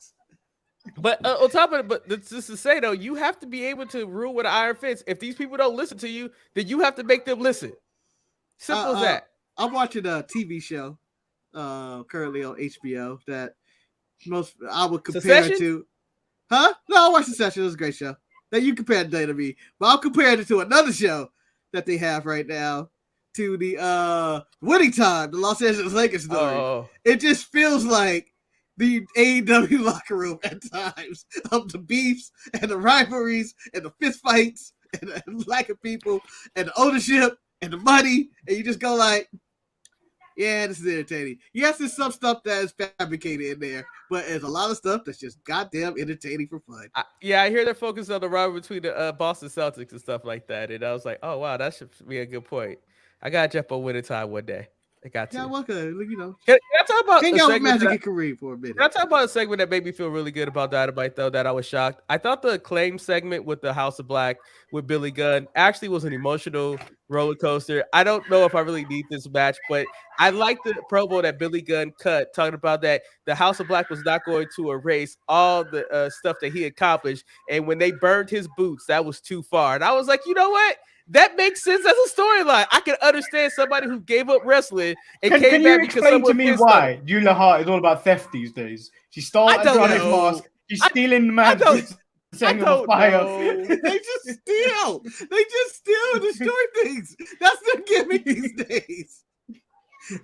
But on top of it, but just to say though, you have to be able to rule with an iron fist. If these people don't listen to you, then you have to make them listen. Simple as that. I'm watching a TV show currently on HBO that I would compare it to. Huh? No, I watched Succession. It was a great show. That you compared to me, but I'll compare it to another show that they have right now to the Winning Time, the Los Angeles Lakers story. Oh. It just feels like the AEW locker room at times of the beefs and the rivalries and the fist fights and the lack of people and the ownership and the money, and you just go like, yeah, this is entertaining. Yes, there's some stuff that is fabricated in there, but there's a lot of stuff that's just goddamn entertaining for fun. I hear they're focused on the rivalry between the Boston Celtics and stuff like that, and I was like, oh, wow, that should be a good point. I got to jump on Winning Time one day. I got to. Yeah, welcome. You know. Can I talk about a segment Magic Kareem for a minute? Can I talk about a segment that made me feel really good about Dynamite, though, that I was shocked? I thought the Acclaim segment with the House of Black with Billy Gunn actually was an emotional roller coaster. I don't know if I really need this match, but I like the promo that Billy Gunn cut talking about that the House of Black was not going to erase all the stuff that he accomplished. And when they burned his boots, that was too far. And I was like, you know what? That makes sense as a storyline. I can understand somebody who gave up wrestling and came back because someone to me why Julia Hart is all about theft these days. She stole Andrade's mask. She's stealing the man's saying on fire. They just steal. They just steal and destroy things. That's their gimmick these days.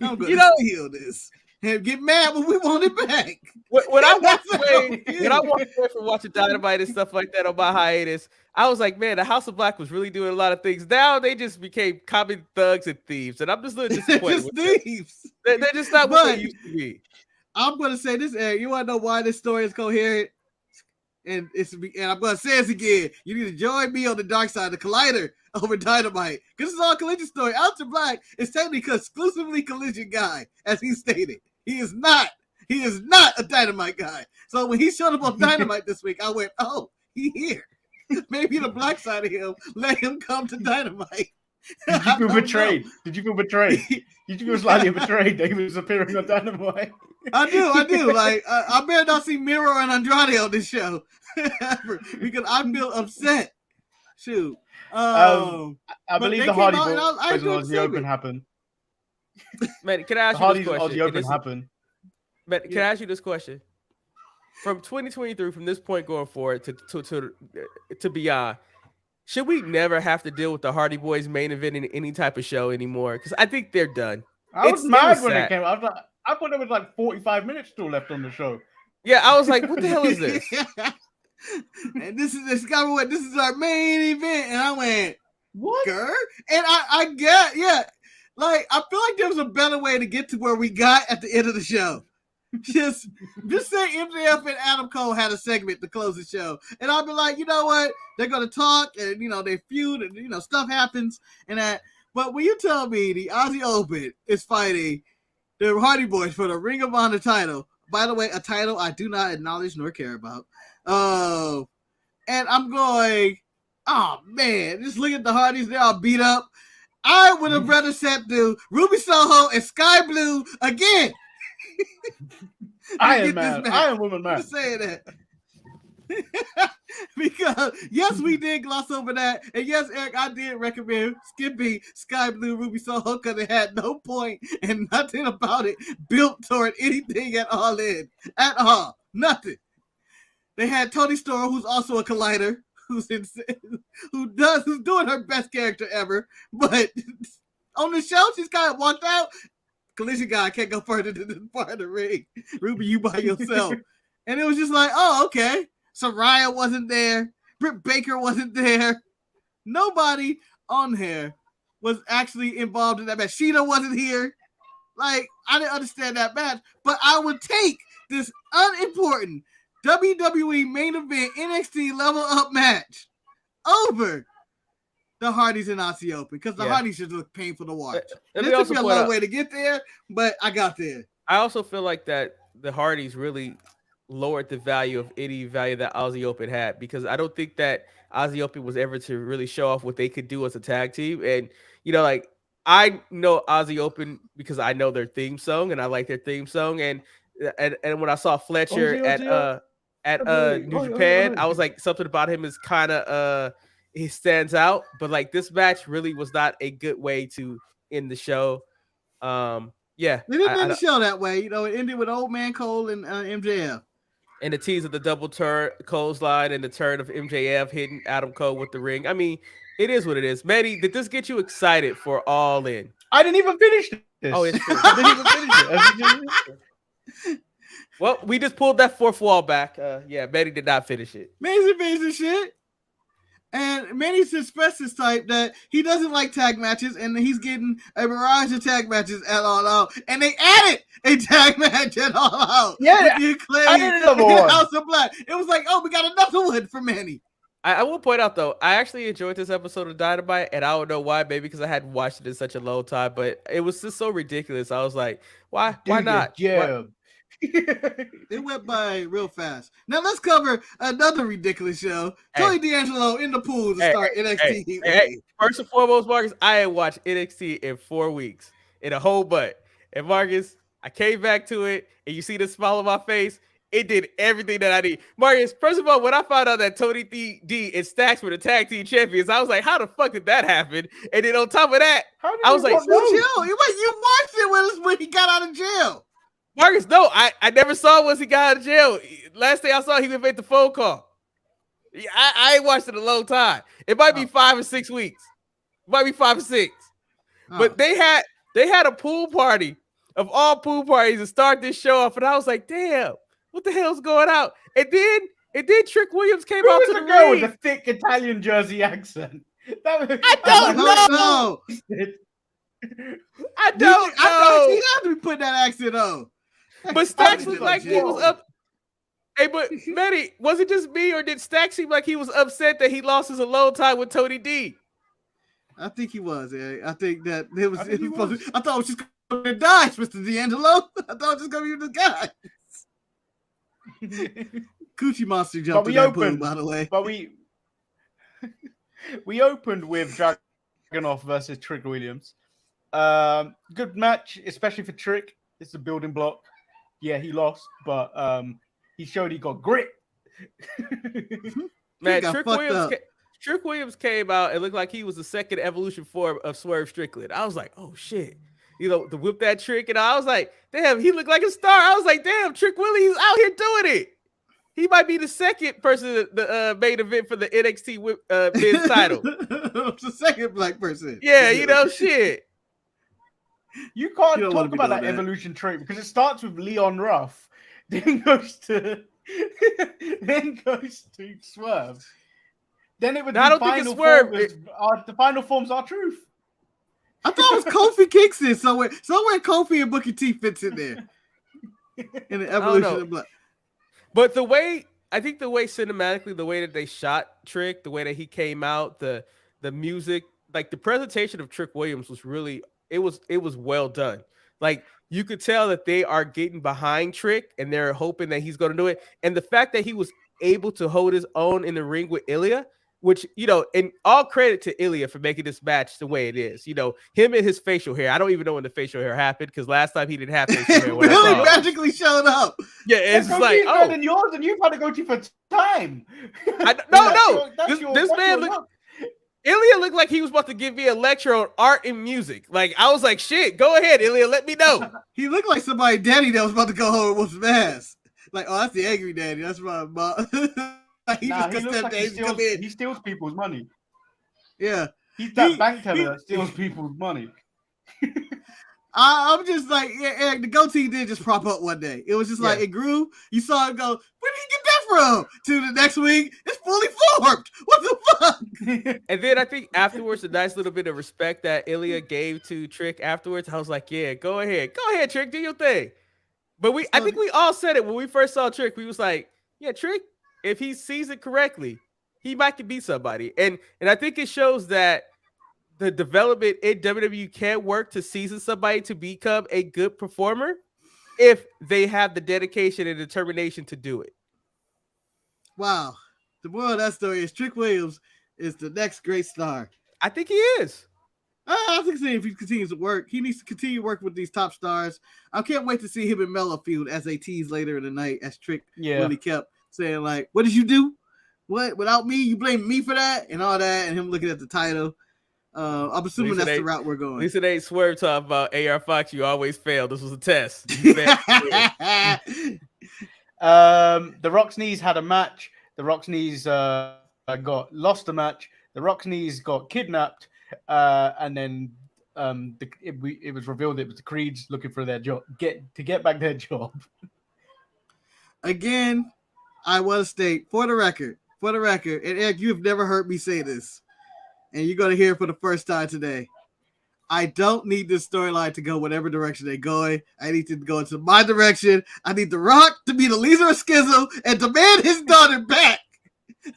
I'm gonna steal this and get mad when we want it back. When I walked away from watching Dynamite and stuff like that on my hiatus, I was like, man, the House of Black was really doing a lot of things. Now they just became common thugs and thieves, and I'm just a little disappointed. Thieves. They're just not what they used to be. I'm gonna say this, Eric. You want to know why this story is coherent? And I'm gonna say this again. You need to join me on the dark side of the Collider over Dynamite, because it's all a Collision story. Aleister Black is technically exclusively Collision guy, as he stated. He is not a Dynamite guy. So when he showed up on Dynamite this week, I went, oh, he here. Maybe the black side of him let him come to Dynamite. Did you feel betrayed? Did you feel slightly betrayed that he was appearing on Dynamite? I do. Like, I better not see Miro and Andrade on this show because I feel upset. Shoot. I believe the Hardy Boys the Open happened. Man, can I ask you this question? The Open happened. Man, can I ask you this question? From 2023, from this point going forward to beyond, should we never have to deal with the Hardy Boys main event in any type of show anymore? Because I think they're done. I was mad when it came. I thought there was like 45 minutes still left on the show. Yeah, I was like, what the hell is this? And this is our main event. And I went, what? Girl? And I get, yeah. Like, I feel like there was a better way to get to where we got at the end of the show. Just say MJF and Adam Cole had a segment to close the show, and I'll be like, you know what? They're gonna talk, and they feud, and stuff happens, and that. But when you tell me the Aussie Open is fighting the Hardy Boys for the Ring of Honor title, by the way, a title I do not acknowledge nor care about, and I'm going, oh man, just look at the Hardys, they're all beat up. I would have rather sat through Ruby Soho and Sky Blue again. Iron Man, Iron Woman man. I'm just saying that. Because yes, we did gloss over that, and yes, Eric, I did recommend skipping Sky Blue Ruby Soho because it had no point and nothing about it built toward anything at all. Nothing. They had Toni Storm, who's also a collider, who's doing her best character ever, but on the show she's kind of walked out. Collision guy can't go further than this part of the ring. Ruby, you by yourself. And it was just like, oh, okay. Saraya wasn't there. Britt Baker wasn't there. Nobody on here was actually involved in that match. Sheeta wasn't here. Like, I didn't understand that match. But I would take this unimportant WWE main event NXT level up match over the Hardys and Aussie Open, because the Hardys just look painful to watch. It took me a long way to get there, but I got there. I also feel like that the Hardys really lowered the value of any value that Aussie Open had, because I don't think that Aussie Open was ever to really show off what they could do as a tag team. And like, I know Aussie Open because I know their theme song and I like their theme song. And when I saw Fletcher at New Japan, I was like, something about him is kind of he stands out. But like, this match really was not a good way to end the show. It didn't end the show that way. It ended with Old Man Cole and MJF. And the tease of the double turn clothesline and the turn of MJF hitting Adam Cole with the ring. I mean, it is what it is. Manny, did this get you excited for All In? I didn't even finish this. Oh, it's true. I didn't even finish it. Well, we just pulled that fourth wall back. Manny did not finish it. Amazing shit. And Manny's expressed his type that he doesn't like tag matches, and he's getting a barrage of tag matches at All Out. And they added a tag match at All Out. Yeah, I did another one. House of Black. It was like, oh, we got another one for Manny. I will point out, though, I actually enjoyed this episode of Dynamite, and I don't know why, maybe because I hadn't watched it in such a long time, but it was just so ridiculous. I was like, why not? Yeah. It went by real fast. Now let's cover another ridiculous show. Tony D'Angelo in the pool to start NXT. Hey, first and foremost, Marcus, I ain't watched NXT in 4 weeks in a whole butt. And Marcus, I came back to it, and you see the smile on my face. It did everything that I need. Marcus, first of all, when I found out that Tony D and Stacks were the tag team champions, I was like, how the fuck did that happen? And then on top of that, I was like, you watched it when he got out of jail. Marcus, no, I never saw once he got out of jail. Last thing I saw, he would make the phone call. I ain't watched it in a long time. It might be 5 or 6 weeks. It might be 5 or 6. But they had a pool party of all pool parties to start this show off, and I was like, damn, what the hell's going on? And then Trick Williams came out to the girl ring with a thick Italian Jersey accent. I don't know. I don't know. He had to be putting that accent on. But Stacks looked like he was up. Hey, but Manny, was it just me, or did Stacks seem like he was upset that he lost his alone time with Tony D? I think he was, Eric. I think that it was. I thought it was just going to die, Mr. D'Angelo. I thought it was just going to be the guy. Coochie Monster jumped in that pool, by the way. But we opened with Dragunov versus Trick Williams. Good match, especially for Trick. It's a building block. Yeah, he lost, but he showed he got grit. Man, Trick Williams came out and looked like he was the second evolution form of Swerve Strickland. I was like, oh shit. To whip that trick, and I was like, damn, he looked like a star. I was like, damn, Trick Williams out here doing it. He might be the second person the main event for the NXT men's title. The second black person. Yeah, shit. You can't talk about that evolution trait because it starts with Leon Ruff, then goes to Swerve. Then it would be the final form's R-Truth. I thought it was Kofi Kingston somewhere. Somewhere Kofi and Booker T fits in there. in the don't evolution know. of blood. But I think the way cinematically, the way that they shot Trick, the way that he came out, the music, like the presentation of Trick Williams was really it was well done. Like you could tell that they are getting behind Trick and they're hoping that he's going to do it. And the fact that he was able to hold his own in the ring with Ilya, which, and all credit to Ilya for making this match the way it is. Him and his facial hair. I don't even know when the facial hair happened because last time he didn't have facial hair. When I Billy saw it. magically showed up. Yeah, it's That like, goatee's better than yours, and you've had a goatee for time. No. This man looked. Ilya looked like he was about to give me a lecture on art and music. Like I was like, shit, go ahead, Ilya, let me know. He looked like somebody daddy that was about to go home with some ass. Like, oh, that's the angry daddy. That's my mom. He looks like he steals people's money. Yeah. He's that bank teller that steals people's money. I'm just like, Eric, the goatee did just prop up one day. It was just like, it grew. You saw it go, where did he get that from? To the next week, it's fully formed. What the fuck? And then I think afterwards, the nice little bit of respect that Ilya gave to Trick afterwards, I was like, yeah, go ahead, Trick, do your thing. But I think we all said it when we first saw Trick. We was like, yeah, Trick, if he sees it correctly, he might be somebody. And I think it shows that the development in WWE can work to season somebody to become a good performer if they have the dedication and determination to do it. Wow. The moral of that story is Trick Williams is the next great star. I think he is. I think if he continues to work, he needs to continue working with these top stars. I can't wait to see him and Melo feud as they tease later in the night, as Trick really kept saying, like, what did you do? What? Without me? You blame me for that? And all that, and him looking at the title. I'm assuming that's the route we're going. At least it ain't Swerve talking about AR Fox. You always fail. This was a test. The Rock's had a match. The Rock's lost a match. The Rock's got kidnapped, and then it was revealed it was the Creeds looking for their job, get back their job. Again, I want to state for the record, and Eric, you have never heard me say this, and you're going to hear it for the first time today. I don't need this storyline to go whatever direction they're going. I need to go into my direction. I need The Rock to be the leader of Schism and demand his daughter back.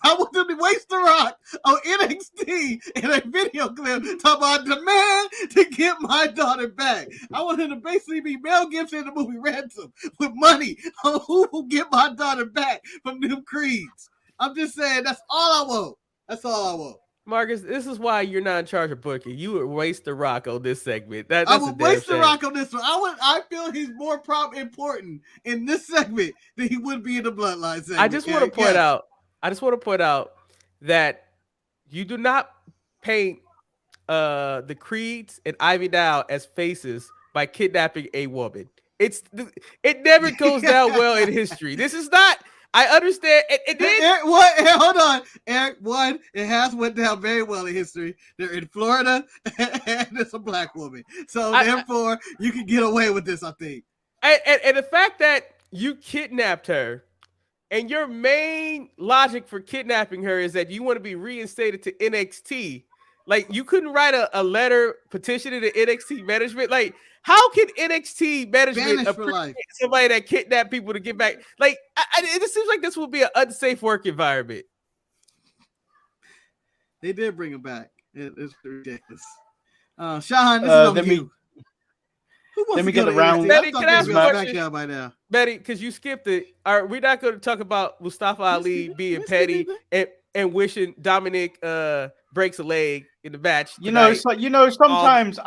I want them to waste The Rock on NXT in a video clip talking about demand to get my daughter back. I want him to basically be Mel Gibson in the movie Ransom with money on who will get my daughter back from them Creeds. I'm just saying, that's all I want. That's all I want. Marcus, this is why you're not in charge of booking. You would waste The Rock on this segment. I would waste The Rock on this one. I feel he's more important in this segment than he would be in the Bloodline segment. I just want to point out that you do not paint the Creeds and Ivy Dow as faces by kidnapping a woman. It never goes down well in history. This is not. I understand. It did. Hold on, Eric. One, it has went down very well in history. They're in Florida, and it's a black woman. So therefore, you can get away with this, I think. And the fact that you kidnapped her, and your main logic for kidnapping her is that you want to be reinstated to NXT. Like, you couldn't write a letter petitioning the NXT management. Like, how can NXT management appreciate somebody that kidnapped people to get back? Like, it just seems like this will be an unsafe work environment. They did bring him back. It's ridiculous. Shahan, this is on you. Let me get around. Betty, can I ask you a question? By now. Betty, because you skipped it. We're not going to talk about Mustafa Ali being petty and wishing Dominic breaks a leg in the match. Sometimes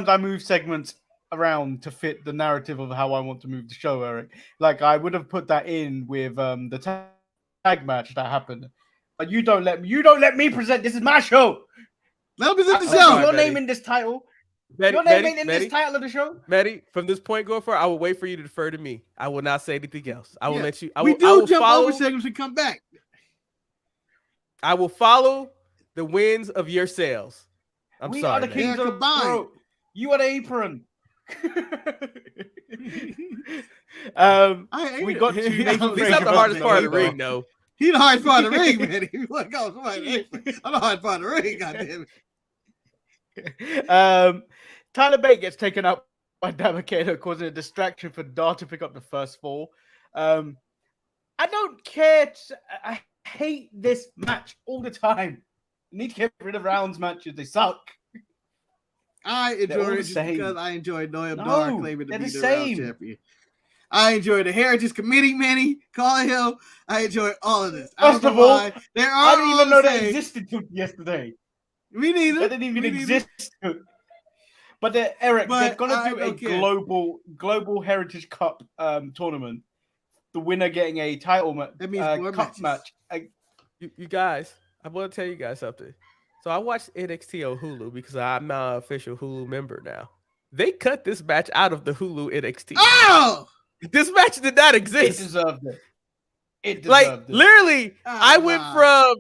I move segments around to fit the narrative of how I want to move the show, Eric. Like, I would have put that in with the tag match that happened. But you don't let me present. This is my show. Let me present the show. Your name in this title. Your name ain't in this title of the show. Betty, from this point going forward, I will wait for you to defer to me. I will not say anything else. I will let you. We do jump over segments and come back. I will follow the winds of your sales. We sorry. Are the kings of combined. You are the apron. We got to. He's not the hardest part of the ring, though. He's the hardest part of the ring, man. I'm the hardest part of the ring. Goddamn it. Tyler Bate gets taken out by Dabba-Kato, causing a distraction for Dar to pick up the first fall. I don't care. I hate this match all the time. I need to get rid of rounds matches. They suck. I enjoy it just because I enjoy Noam Dar claiming to be the round champion. I enjoy the Heritage Committee, Manny, calling him. I enjoy all of this. First of all, I didn't even know that existed yesterday. Me neither. That didn't even exist. But Eric, they're gonna do a global Heritage Cup tournament. The winner getting a title cup match. You guys, I want to tell you guys something. So I watched NXT on Hulu because I'm now an official Hulu member now. They cut this match out of the Hulu NXT. Oh! This match did not exist. It deserved it. It deserved it. Literally, I went from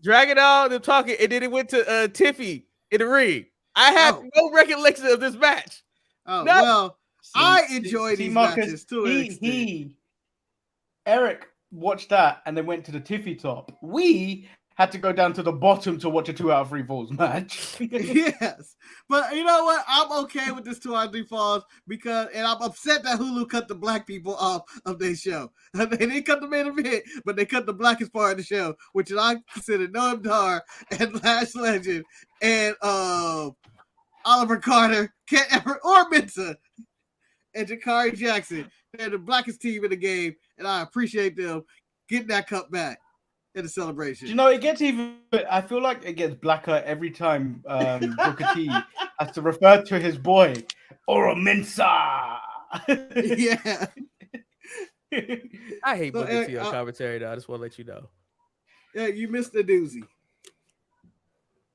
Dragon Ball to talking, and then it went to Tiffy in the ring. I have no recollection of this match. Oh, no. Well, I enjoy these matches too. Eric watched that and then went to the Tiffy top. We had to go down to the bottom to watch a 2 out of 3 falls match. Yes, but you know what? I'm okay with this 2 out of 3 falls and I'm upset that Hulu cut the black people off of their show. They didn't cut the main event, but they cut the blackest part of the show, which I consider Noam Dar and Lash Legend and Oliver Carter, Kent Everett, or Mensa and Jakari Jackson. They're the blackest team in the game, and I appreciate them getting that cup back in the celebration. You know, it gets even. I feel like it gets blacker every time Booker T has to refer to his boy Oro Mensa. Yeah. I hate Booker T on commentary, though. I just want to let you know. Yeah, you missed the doozy.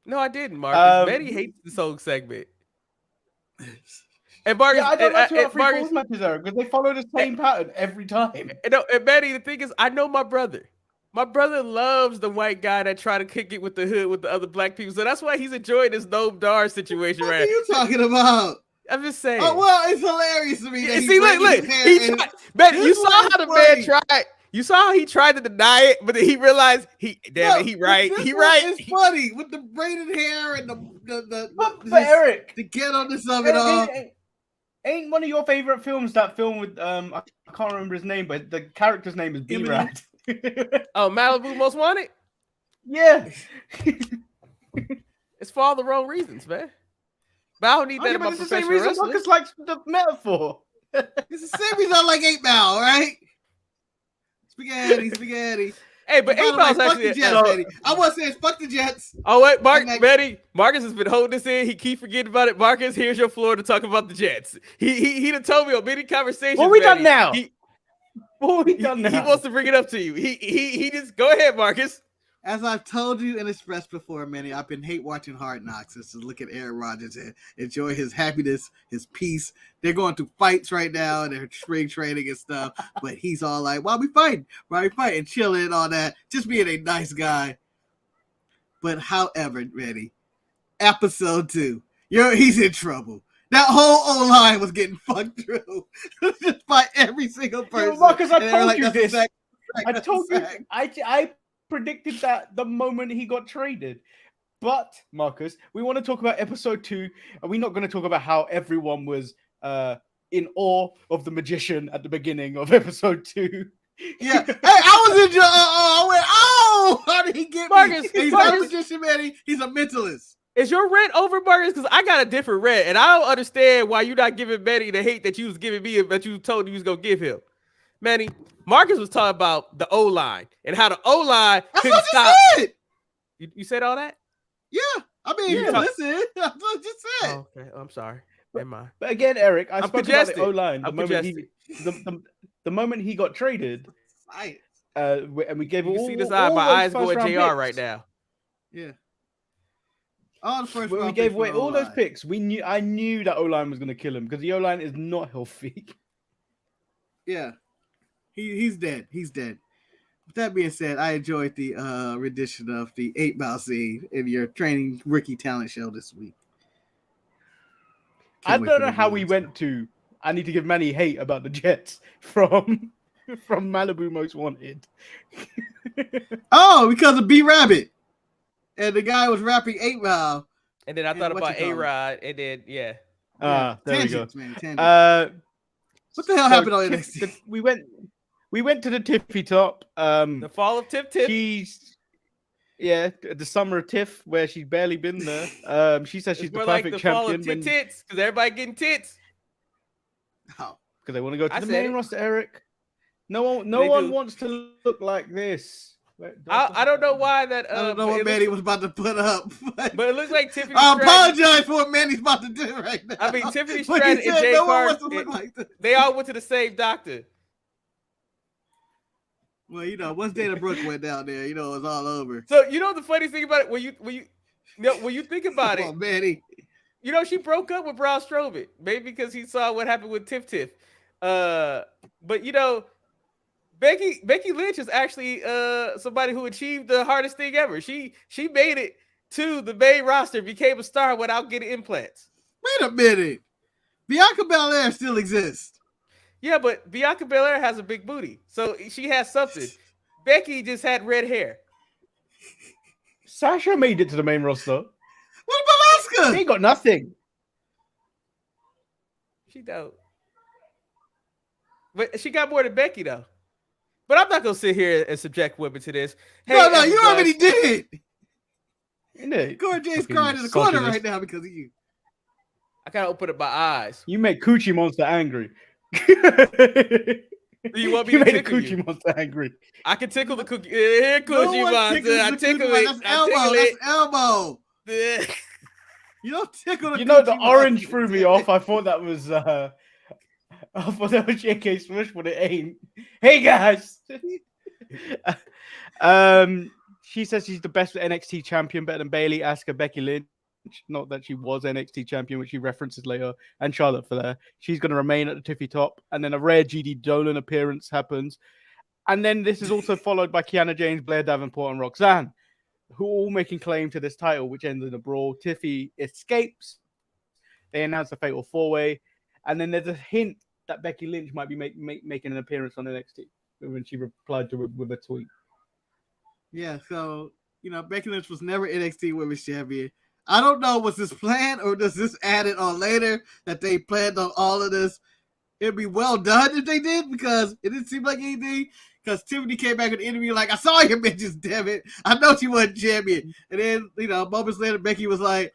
No, I didn't, Marcus. Betty hates this whole segment. And Marcus, I don't like 2 out of 3 falls matches, Eric, because they follow the same pattern every time. And Betty, the thing is, I know my brother. My brother loves the white guy that try to kick it with the hood with the other black people. So that's why he's enjoying this Noam Dar situation. What are you talking about? I'm just saying. Oh, well, it's hilarious to me. Yeah, see, look. Betty, you saw how the man tried. You saw how he tried to deny it, but then he realized he right. It's funny with the braided hair and Eric, the ghetto-ness of it all. Ain't one of your favorite films that film with I can't remember his name, but the character's name is B-Rad. Oh, Malibu Most Wanted? Yeah. It's for all the wrong reasons, man. But I don't need that in my professional wrestling. It's the same reason Marcus likes the metaphor. It's the same reason I like 8 Ball, right? Spaghetti. Hey, but 8 Ball's actually... I want to say fuck the Jets. Oh, wait, Betty, Marcus has been holding this in. He keep forgetting about it. Marcus, here's your floor to talk about the Jets. He done told me on many conversations. What we done now? What we done now? He wants to bring it up to you. He just... Go ahead, Marcus. As I've told you and expressed before, Manny, I've been hate watching Hard Knocks just to look at Aaron Rodgers and enjoy his happiness, his peace. They're going through fights right now and they're spring training and stuff. But he's all like, why we fighting? Chilling and all that. Just being a nice guy. But however, Manny, episode 2, he's in trouble. That whole O-line was getting fucked through just by every single person. Yeah, Marcus, I told you this. I told you. I predicted that the moment he got traded. But, Marcus, we want to talk about episode 2, and we're not going to talk about how everyone was in awe of the magician at the beginning of episode 2. Yeah. Hey, I was in I went, oh! How did he get Marcus, me? He's not a magician, man. He's a mentalist. Is your rent over, Marcus? Because I got a different rent, and I don't understand why you're not giving Betty the hate that you was giving me, that you told you was going to give him. Manny, Marcus was talking about the O-line and how the O-line couldn't stop. You said all that? Yeah. I mean, listen. That's what I just said. Oh, okay. I'm sorry. Never mind. But again, Eric, I spoke about the O-line. The moment he got traded, and we gave you see this eye, my eyes go at JR right now. Yeah. All the first when we gave away all those picks, I knew that O-line was going to kill him because the O-line is not healthy. Yeah. He's dead. He's dead. With that being said, I enjoyed the rendition of the 8 Ball scene in your training rookie talent show this week. I don't know how we went to. I need to give Manny hate about the Jets from Malibu Most Wanted. Oh, because of B Rabbit, and the guy was rapping 8 Ball. And then I thought about A-Rod, and then There tangents, we go. man. Tangents. What the hell happened on NXT? We went to the Tiffy top. The fall of Tiff. She's the summer of Tiff, where she's barely been there. She says she's It's the more perfect like the fall champion of tits because everybody getting tits. Oh, because they want to go to I the said main it. roster, Eric. No They one do. wants to look like this. I don't know why that. I don't know but what it Manny looks- was about to put up. But it looks like Tiffany I Stratton. apologize for what Manny's about to do right now. I mean, Tiffany But he Stratton and said Jay no one Carter. wants to look like this. They all went to the same doctor. Well, you know, once Dana Brooke went down there, you know, it was all over. So you know the funny thing about it when you think about Come it, on, Manny. you know she broke up with Braun Strowman maybe because he saw what happened with Tiff. But you know, Becky Lynch is actually somebody who achieved the hardest thing ever. She made it to the main roster, became a star without getting implants. Wait a minute. Bianca Belair still exists. Yeah, but Bianca Belair has a big booty, so she has something. Becky just had red hair. Sasha made it to the main roster. What about They Asuka? got nothing. She don't. But she got more than Becky though. But I'm not gonna sit here and subject women to this. Hey, No, you Everglades, already did. Isn't it? Corey J's Fucking crying in the corner misogynist. right now because of you. I gotta open up my eyes. You make Coochie Monster angry. You want me You to made a tickle you? Coochie Monster angry. I can tickle the cookie. Here, No coochie one monster. tickles I the tickle coochie it. monster. That's I elbow. tickle That's elbow. it. You don't tickle the You know, the coochie orange monster. threw me off. I thought that was J.K. Swish, but it ain't. Hey guys. She says she's the best NXT champion, better than Bayley, Asuka, Becky Lynch. Not that she was NXT champion, which she references later, and Charlotte for there. She's going to remain at the Tiffy top, and then a rare GD Dolan appearance happens. And then this is also followed by Kiana James, Blair Davenport, and Roxanne, who are all making claim to this title, which ends in a brawl. Tiffy escapes. They announce a fatal four-way. And then there's a hint that Becky Lynch might be making an appearance on NXT when she replied to it with a tweet. Yeah, so, you know, Becky Lynch was never NXT Women's Champion. I don't know, was this planned or does this added on later that they planned on all of this? It'd be well done if they did because it didn't seem like anything. Because Tiffany came back in the interview like, I saw your bitches, damn it. I know she wasn't champion. And then, you know, moments later, Becky was like,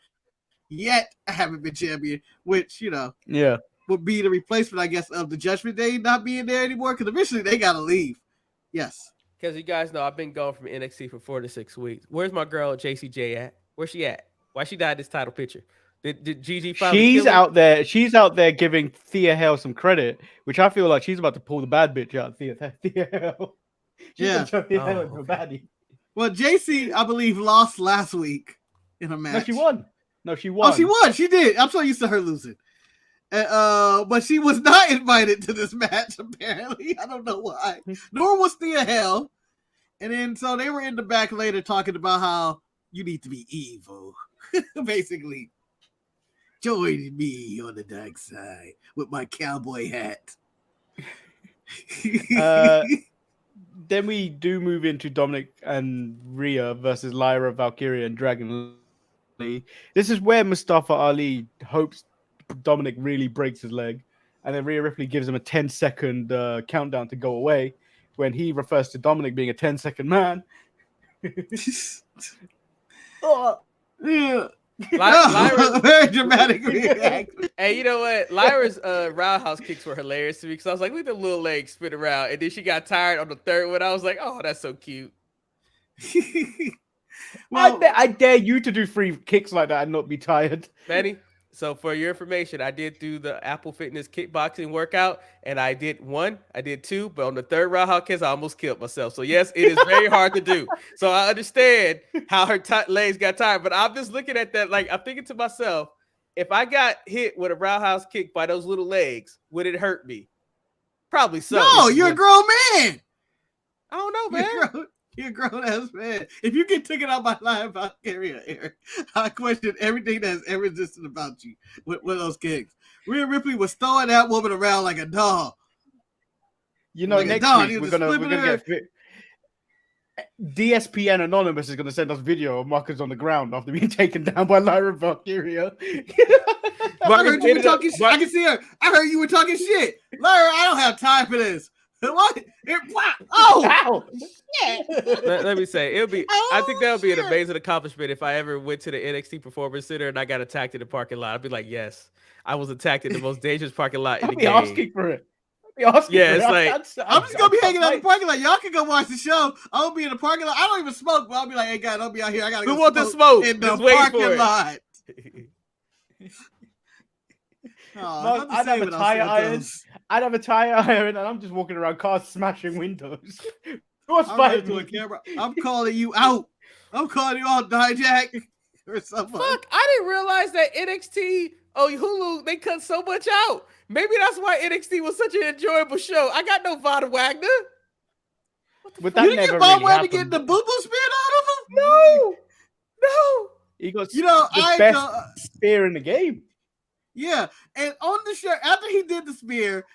yet I haven't been champion, which, you know, Yeah. would be the replacement, I guess, of the Judgment Day not being there anymore because eventually they got to leave. Yes. Because you guys know I've been going from NXT for 4 to 6 weeks. Where's my girl JCJ at? Where's she at? Why she died this title picture? Did Gigi finally She's kill her? out there. She's out there giving Thea Hale some credit, which I feel like she's about to pull the bad bitch out. Thea Hale. She's Yeah. gonna turn Thea Hale Oh, into a okay. baddie. Well, JC, I believe, lost last week in a match. No, she won. No, she won. Oh, she won. She did. I'm so used to her losing. But she was not invited to this match, apparently. I don't know why. Nor was Thea Hell. And then, so they were in the back later talking about how you need to be evil. Basically. Join me on the dark side with my cowboy hat. Then we do move into Dominic and Rhea versus Lyra, Valkyria, and Dragon Lee. This is where Mustafa Ali hopes Dominic really breaks his leg. And then Rhea Ripley gives him a 10-second countdown to go away when he refers to Dominic being a 10-second man. Yeah. Lyra, Very dramatic reaction. hey, you know what? Lyra's roundhouse kicks were hilarious to me because I was like, look at the little legs spin around. And then she got tired on the third one. I was like, oh, that's so cute. Well, I dare you to do 3 kicks like that and not be tired. Manny, so for your information, I did do the Apple Fitness kickboxing workout, and I did 1, I did 2, but on the third roundhouse kick, I almost killed myself. So yes, it is very hard to do. So I understand how her legs got tired, but I'm just looking at that, like I'm thinking to myself, if I got hit with a roundhouse kick by those little legs, would it hurt me? Probably so. no, you're a grown man. I don't know, man. You're a grown ass man. If you get taken out by Lion Valkyria, Eric, I question everything that's ever existed about you with those kicks. Rhea Ripley was throwing that woman around like a dog. You know, Like a next dog, week he we're was gonna flipping her. get fit. DSPN Anonymous is going to send us video of Marcus on the ground after being taken down by Lyra Valkyria. I heard you were talking shit. I can see her. I heard you were talking shit. Lyra, I don't have time for this. What? Oh! Ow! Let me say, it'll be. Oh, I think that would be an shit. amazing accomplishment if I ever went to the NXT Performance Center and I got attacked in the parking lot. I'd be like, yes, I was attacked in the most dangerous parking lot in I'll the be game. asking for it. Yeah, it's like I'm just gonna be hanging out in the parking lot. Y'all can go watch the show. I'm gonna be in the parking lot. I don't even smoke, but I'll be like, hey guys, don't be out here. I gotta Who go want the smoke? in the Just wait parking for it. lot. I'd have a tire iron. I'd have a tire iron, and I'm just walking around cars smashing windows. What's fighting to a camera. I'm calling you out. I'm calling you out, Dijak. Or something. Fuck, I didn't realize that NXT Hulu, they cut so much out. Maybe that's why NXT was such an enjoyable show. I got no Von Wagner. But You didn't get Von Wagner getting the boo-boo spin out of him? No. He got I best spear in the game. Yeah, and on the show, after he did the spear,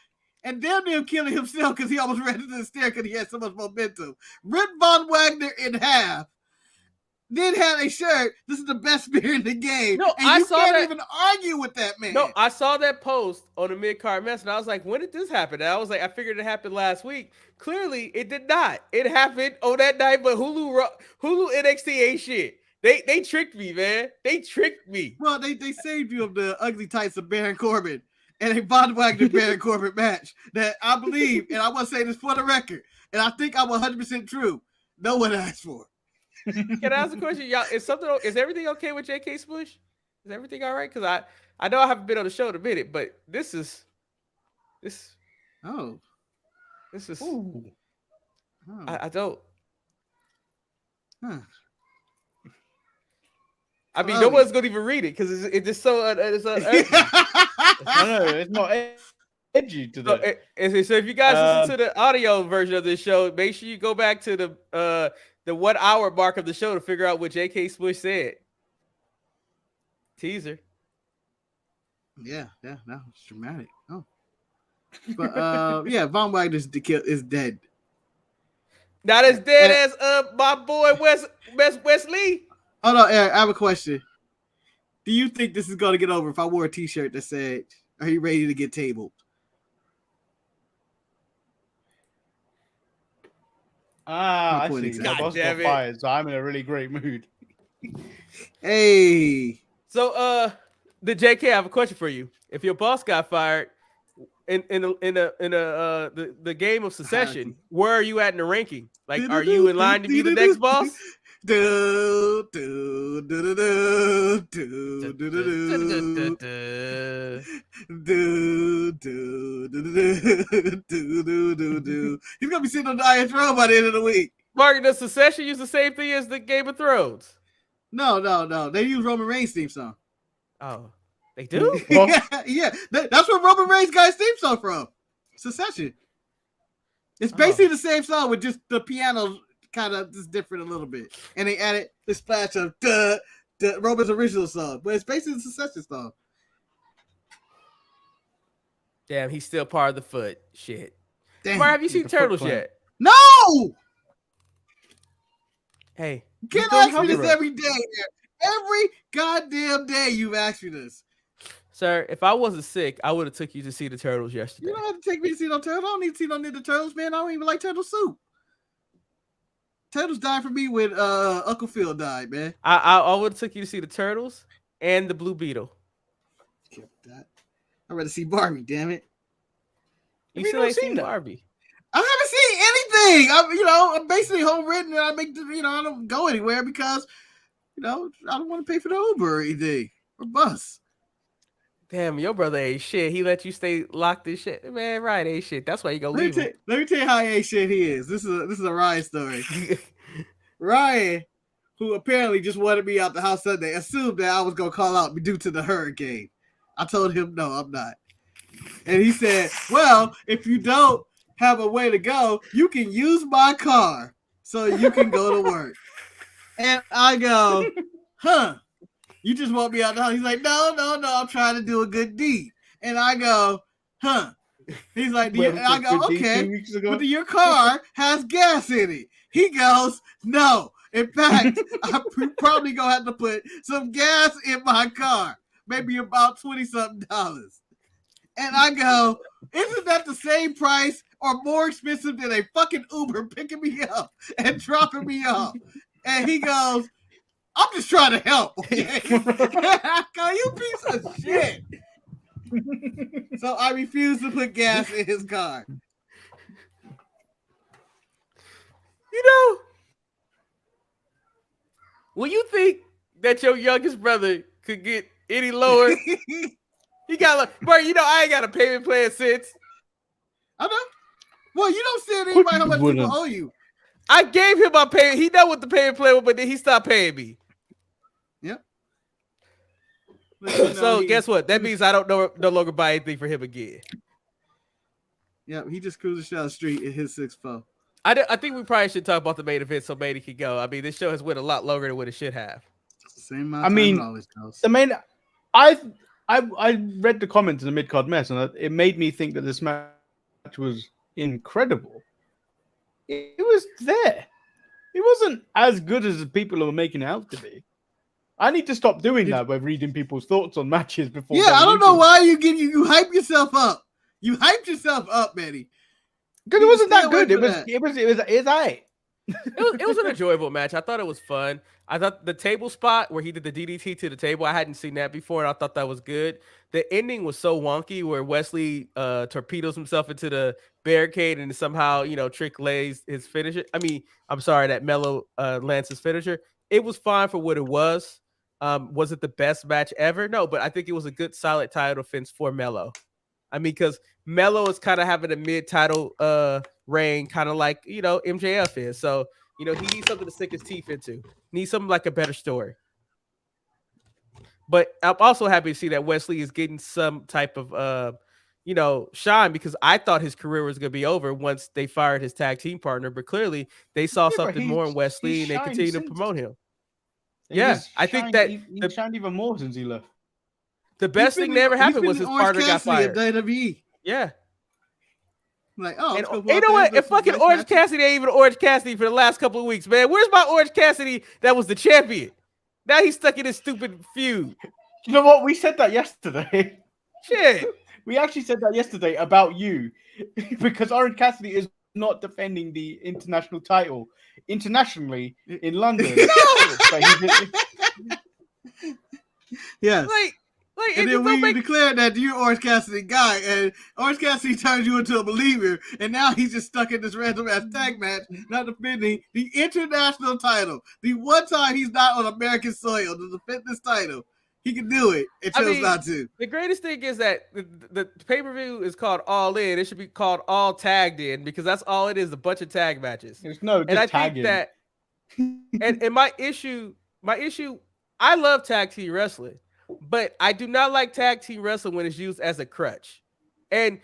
and damn near killing himself because he almost ran into the stair because he had so much momentum, ripped Von Wagner in half, then had a shirt, this is the best spear in the game. No, and I you saw can't that. even argue with that man. No, I saw that post on the mid-card mess, and I was like, when did this happen? And I was like, I figured it happened last week. Clearly, it did not. It happened on that night, but Hulu NXT ain't shit. They tricked me, man. They tricked me. Well, they saved you of the ugly tights of Baron Corbin and a Von Wagner Baron Corbin match that I believe, and I want to say this for the record, and I think I'm 100% true, no one asked for. Can I ask a question? Y'all, is everything okay with JK Smush? Is everything all right? Because I know I haven't been on the show in a minute, but this is. Oh. I don't. Huh. I mean, no one's gonna even read it because it's just so. It's not edgy today. So if you guys listen to the audio version of this show, make sure you go back to the 1 hour mark of the show to figure out what J.K. Smush said. Teaser. Yeah, no, it's dramatic. Oh, but yeah, Von Wagner is dead. Not as dead as my boy Wesley. Hold on, Eric, I have a question. Do you think this is gonna get over if I wore a T-shirt that said, "Are you ready to get tabled?" I see. God My boss damn got it. fired, so I'm in a really great mood. Hey. So the JK, I have a question for you. If your boss got fired in the game of Succession, where are you at in the ranking? Like, are you in line to be the next boss? Do, do, do, do, do, do, do, do, do. He's gonna be sitting on the iron throne by the end of the week. Mark, does Succession use the same thing as the Game of Thrones? No. They use Roman Reigns' theme song. Oh, they do? yeah. That's where Roman Reigns got his theme song from. Succession. It's basically the same song with just the piano kind of just different a little bit, and they added the splash of the Roman's original song, but it's basically the Succession song. Damn, he's still part of the Foot. Shit. Damn. Mark, have you seen Turtles yet? No. Hey, You can't ask me this every day. Every goddamn day you've asked me this. Sir, if I wasn't sick, I would have took you to see the Turtles yesterday. You don't have to take me to see no Turtles. I don't need to see no Ninja Turtles, man. I don't even like turtle soup. Turtles died for me when Uncle Phil died, man. I would have took you to see the Turtles and the Blue Beetle. Kept that. I'd rather see Barbie, damn it. You still ain't seen Barbie. I haven't seen anything. I'm basically home written, and I don't go anywhere because, I don't want to pay for the Uber or anything or bus. Damn, your brother ain't shit. He let you stay locked in shit. Man, right, ain't shit. That's why you go leave him. Let me tell you how ain't shit he is. This is a Ryan story. Ryan, who apparently just wanted me out the house Sunday, assumed that I was going to call out due to the hurricane. I told him, no, I'm not. And he said, well, if you don't have a way to go, you can use my car so you can go to work. And I go, huh? You just want me out the house? He's like, no, I'm trying to do a good deed. And I go, huh? He's like, I go, okay, but your car has gas in it. He goes, no. In fact, I'm probably gonna have to put some gas in my car, maybe about $20-something. And I go, isn't that the same price or more expensive than a fucking Uber picking me up and dropping me off? And he goes, I'm just trying to help. Okay? Go, you piece of shit. So I refuse to put gas in his car. You know, when you think that your youngest brother could get any lower, he got like, bro, you know, I ain't got a payment plan since. I know. Well, you don't send anybody how much people owe you. I gave him my payment. He know what the payment plan was, but then he stopped paying me. Yep. So guess what? That means I don't no longer buy anything for him again. Yeah, he just cruised down the street in his 6'4". I think we probably should talk about the main event so Manny can go. I mean, this show has went a lot longer than what it should have. Same amount of time it always goes. The main, I read the comments in the mid-card mess, and it made me think that this match was incredible. It was there. It wasn't as good as the people were making it out to be. I need to stop doing that by reading people's thoughts on matches before. Yeah, I don't know why you hype yourself up. You hyped yourself up, Manny. Because it wasn't that good. It was aight. It was an enjoyable match. I thought it was fun. I thought the table spot where he did the DDT to the table, I hadn't seen that before, and I thought that was good. The ending was so wonky where Wesley torpedoes himself into the barricade and somehow, you know, Trick lays his finisher. I mean, I'm sorry, that Melo lands his finisher. It was fine for what it was. Was it the best match ever? No, but I think it was a good, solid title defense for Melo. I mean, because Melo is kind of having a mid-title reign, kind of like, you know, MJF is. So, you know, he needs something to stick his teeth into. Needs something like a better story. But I'm also happy to see that Wesley is getting some type of, you know, shine, because I thought his career was going to be over once they fired his tag team partner. But clearly they saw something more in Wesley and they continue to promote him. Yeah, I think that he shined even more since he left. The best thing that ever happened was his partner got fired. WWE. Yeah. Like, oh, and, you know what? If fucking Orange Cassidy ain't even Orange Cassidy for the last couple of weeks, man. Where's my Orange Cassidy that was the champion? Now he's stuck in this stupid feud. You know what? We said that yesterday. Shit. We actually said that yesterday about you. Because Orange Cassidy is not defending the international title internationally in London. Yes. Like, and then we declared that you're Orange Cassidy guy, and Orange Cassidy turns you into a believer, and now he's just stuck in this random ass tag match, not defending the international title. The one time he's not on American soil to defend this title, he can do it. It chose not to. The greatest thing is that the pay-per-view is called All In. It should be called All Tagged In, because that's all it is, a bunch of tag matches. There's no just and I tagging. think that, and my issue, I love tag team wrestling. But I do not like tag team wrestling when it's used as a crutch. And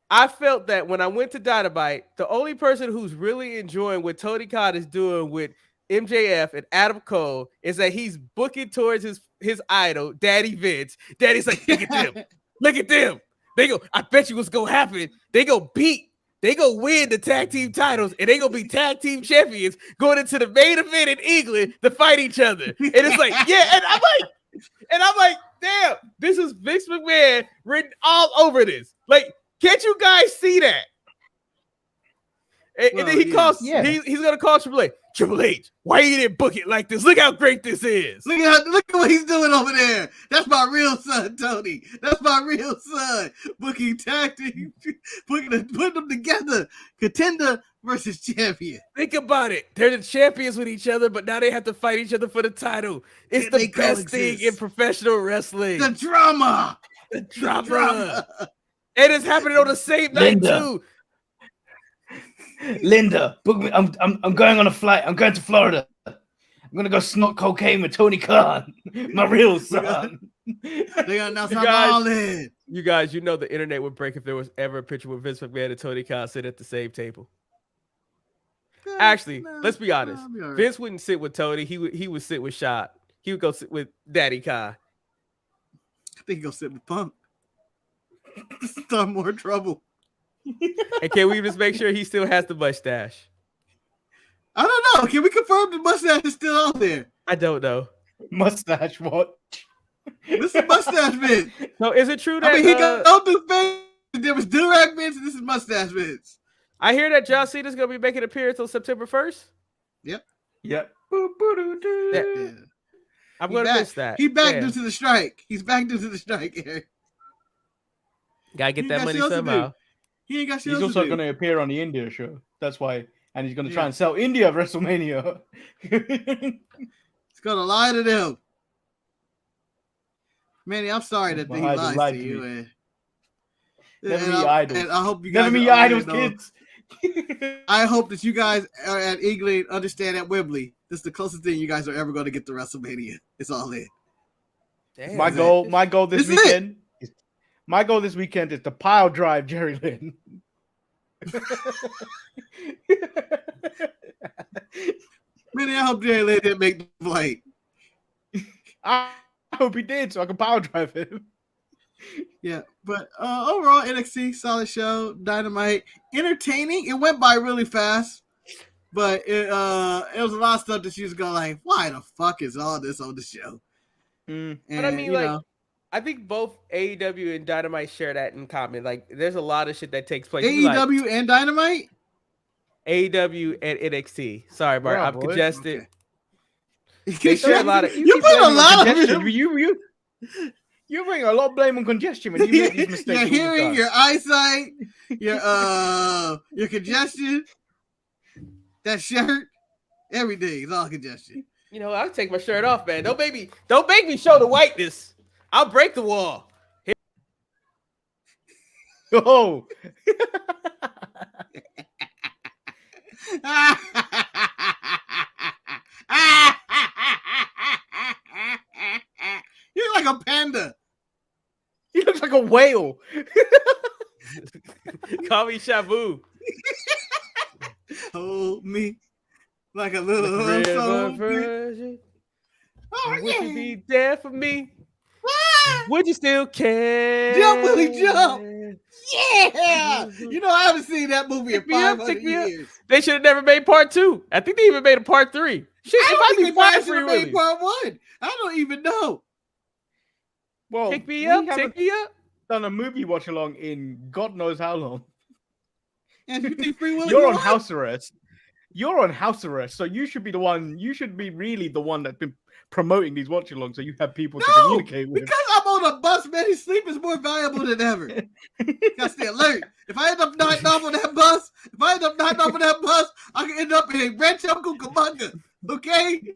I felt that when I went to Dynamite, the only person who's really enjoying what Tony Khan is doing with MJF and Adam Cole is that he's booking towards his idol, Daddy Vince. Daddy's like, look at them. Look at them. They go, I bet you what's going to happen. They go win the tag team titles, and they going to be tag team champions going into the main event in England to fight each other. And it's like, yeah, and I'm like, damn, this is Vince McMahon written all over this. Like, can't you guys see that? And then he calls, he's gonna call Triple H. Triple H, why you didn't book it like this? Look how great this is. Look at what he's doing over there. That's my real son, Tony. That's my real son. Booking tag team, putting them together. Contender versus champion. Think about it. They're the champions with each other, but now they have to fight each other for the title. It's the best thing in professional wrestling. The drama. And it's happening on the same night too. Linda, book me. I'm going on a flight. I'm going to Florida. I'm gonna go snort cocaine with Tony Khan, my real son. They gonna announce I'm all in. You guys, you know the internet would break if there was ever a picture with Vince McMahon and Tony Khan sitting at the same table. Actually, let's be honest. Right. Vince wouldn't sit with Tony. He would sit with Shot. He would go sit with Daddy Khan. I think he'll sit with Punk. Start more trouble. And can we just make sure he still has the mustache? I don't know. Can we confirm the mustache is still out there? I don't know. Mustache watch. This is mustache Vince. So is it true that I mean, he got all the face. There was Durag Vince, and this is mustache Vince. I hear that John Cena's gonna be making an appearance on September 1st? Yep. Yep. Yeah. I'm gonna miss that. He's back due to the strike. He's back due to the strike, Eric. Gotta get that money somehow. He ain't got shit He's else also to going do. to appear on the India show. That's why. And he's going to try and sell India at WrestleMania. He's going to lie to them. Manny, I'm sorry that he lies to you. And never meet your idols. And I hope you guys never meet your idols, kids. I hope that you guys are at England understand at Wembley. This is the closest thing you guys are ever going to get to WrestleMania. It's all in. Damn, my goal this weekend. My goal this weekend is to pile drive Jerry Lynn. Manny, I hope Jerry Lynn didn't make the flight. I hope he did, so I can power drive him. Yeah, but overall, NXT, solid show, Dynamite, entertaining. It went by really fast, but it was a lot of stuff that she was going like, why the fuck is all this on the show? But I mean, like, I think both AEW and Dynamite share that in common. Like, there's a lot of shit that takes place. AEW and Dynamite? AEW and NXT. Sorry, Mark, I'm congested. Okay. You put a lot of it. You bring a lot of blame on congestion when you make these mistakes. Your hearing, your eyesight, your congestion, that shirt, everything is all congestion. You know, I'll take my shirt off, man. Don't make me show the whiteness. I'll break the wall. Oh. You look like a panda. He looks like a whale. Call me Shabu. Hold me like a little version. Oh, would you be there for me? Would you still care? Jump, Willie, jump! Yeah! You know, I haven't seen that movie in 500 years. They should have never made part 2. I think they even made a part 3. Shit, I think they should have made part 1. I don't even know. Well, take me up. Done a movie watch along in God knows how long. And you think Free Willy? You're on house arrest. You're on house arrest, so you should be the one. You should be really the one that's been promoting these watch alongs, so you have people to communicate with. Because I'm on a bus, man. His sleep is more valuable than ever. Gotta stay alert. If I end up knocking off on that bus, I can end up in Rancho Cucamonga. Okay.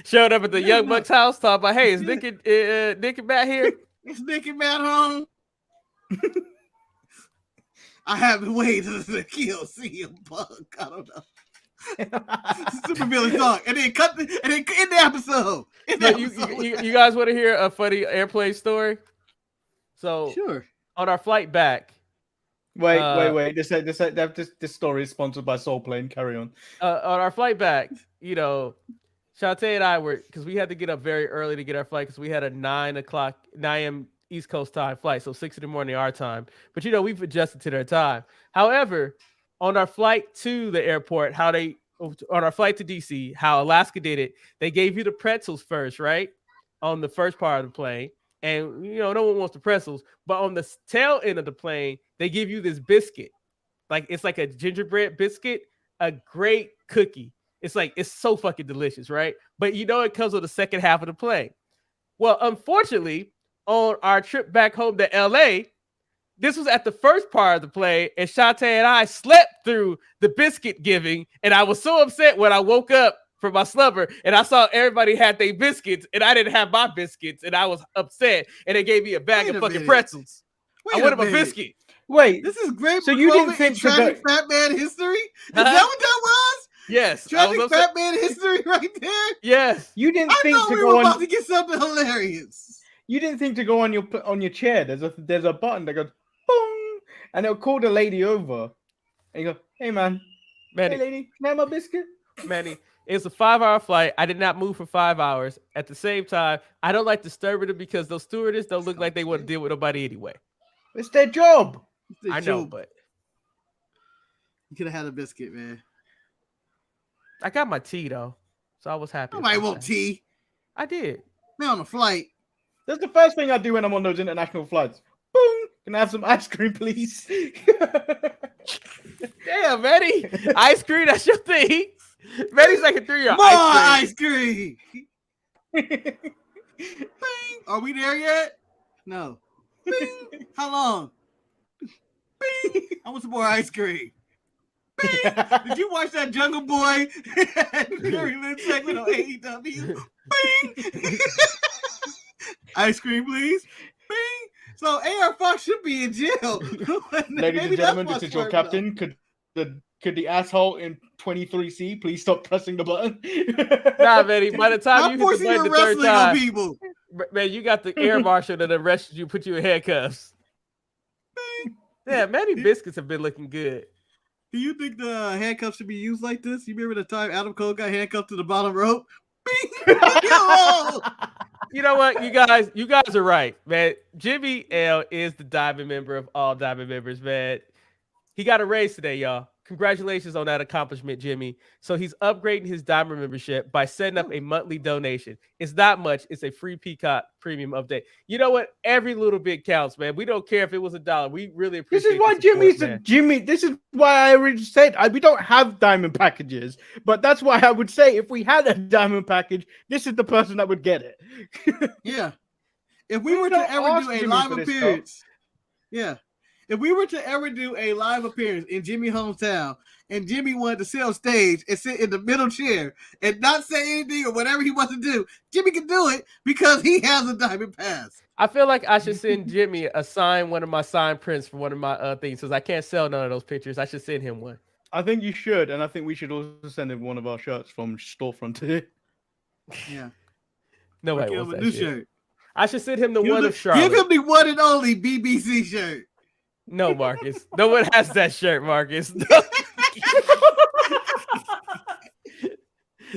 Showed up at the Young Bucks house, talking about, hey, is Nick and Matt here? Is Nick and Matt home? I haven't waited to kill CM Punk. I don't know. Super villain talk, and then end the episode. You guys want to hear a funny airplane story? So sure. On our flight back. Wait. This story is sponsored by Soul Plane. Carry on. On our flight back, you know, Shantae and I were, because we had to get up very early to get our flight because we had a 9 a.m. East Coast time flight, so 6 a.m. our time. But, you know, we've adjusted to their time. However, on our flight to the airport, on our flight to DC, how Alaska did it, they gave you the pretzels first, right? On the first part of the plane. And, you know, no one wants the pretzels. But on the tail end of the plane, they give you this biscuit. Like, it's like a gingerbread biscuit, a great cookie. It's so fucking delicious, right? But you know it comes with the second half of the plane. Well, unfortunately, on our trip back home to LA, this was at the first part of the plane, and Shantae and I slept through the biscuit giving, and I was so upset when I woke up from my slumber, and I saw everybody had their biscuits, and I didn't have my biscuits, and I was upset, and they gave me a bag of fucking pretzels. I wanted my biscuit. Wait, this is great. So you didn't think tragic fat man history? Is that what that was? Yes. Tragic fat man history right there? Yes. You didn't think to go on about to get something hilarious. You didn't think to go on your chair. There's a button that goes boom, and it'll call the lady over. And you go, hey man, Manny, hey lady, can I have my biscuit? Manny, it's a 5-hour flight. I did not move for 5 hours. At the same time, I don't like disturbing them because those stewardess don't look like they want to deal with nobody anyway. It's their job. I know, but you could have had a biscuit, man. I got my tea though, so I was happy. Nobody about want that. tea. I did. They're on a flight. That's the first thing I do when I'm on those international flights. Boom! Can I have some ice cream, please? Damn, Manny. Ice cream, that's your thing. Manny's like a 3-year More ice cream. Bing. Are we there yet? No. Bing. How long? Bing. I want some more ice cream. Bing. Did you watch that Jungle Boy Mary Lynn segment on AEW? Bing. Ice cream, please. Bing. So AR Fox should be in jail. Ladies and gentlemen, this is your captain. Could the asshole in 23C please stop pressing the button? Nah, Manny. By the time you hit the button the third time, people. man, you got the air marshal that arrested you, put you in handcuffs. Yeah, Manny biscuits have been looking good. Do you think the handcuffs should be used like this? You remember the time Adam Cole got handcuffed to the bottom rope? You know what, you guys are right, man. Jimmy L is the diamond member of all diamond members, man. He got a raise today, y'all. Congratulations on that accomplishment, Jimmy. So he's upgrading his diamond membership by setting up a monthly donation. It's not much. It's a free Peacock premium update. You know what? Every little bit counts, man. We don't care if it was $1. We really appreciate This is why This is why I already said we don't have diamond packages, but that's why I would say if we had a diamond package, this is the person that would get it. Yeah. If we were to ever do a live appearance, if we were to ever do a live appearance in Jimmy's hometown and Jimmy wanted to sit on stage and sit in the middle chair and not say anything or whatever he wants to do, Jimmy can do it because he has a diamond pass. I feel like I should send Jimmy one of my signed prints for one of my things because I can't sell none of those pictures. I should send him one. I think you should, and I think we should also send him one of our shirts from Storefront today. Yeah. Nobody wants that shirt. I should send him the one of Charlotte. Give him the one and only BBC shirt. No, Marcus. No one has that shirt, Marcus. No.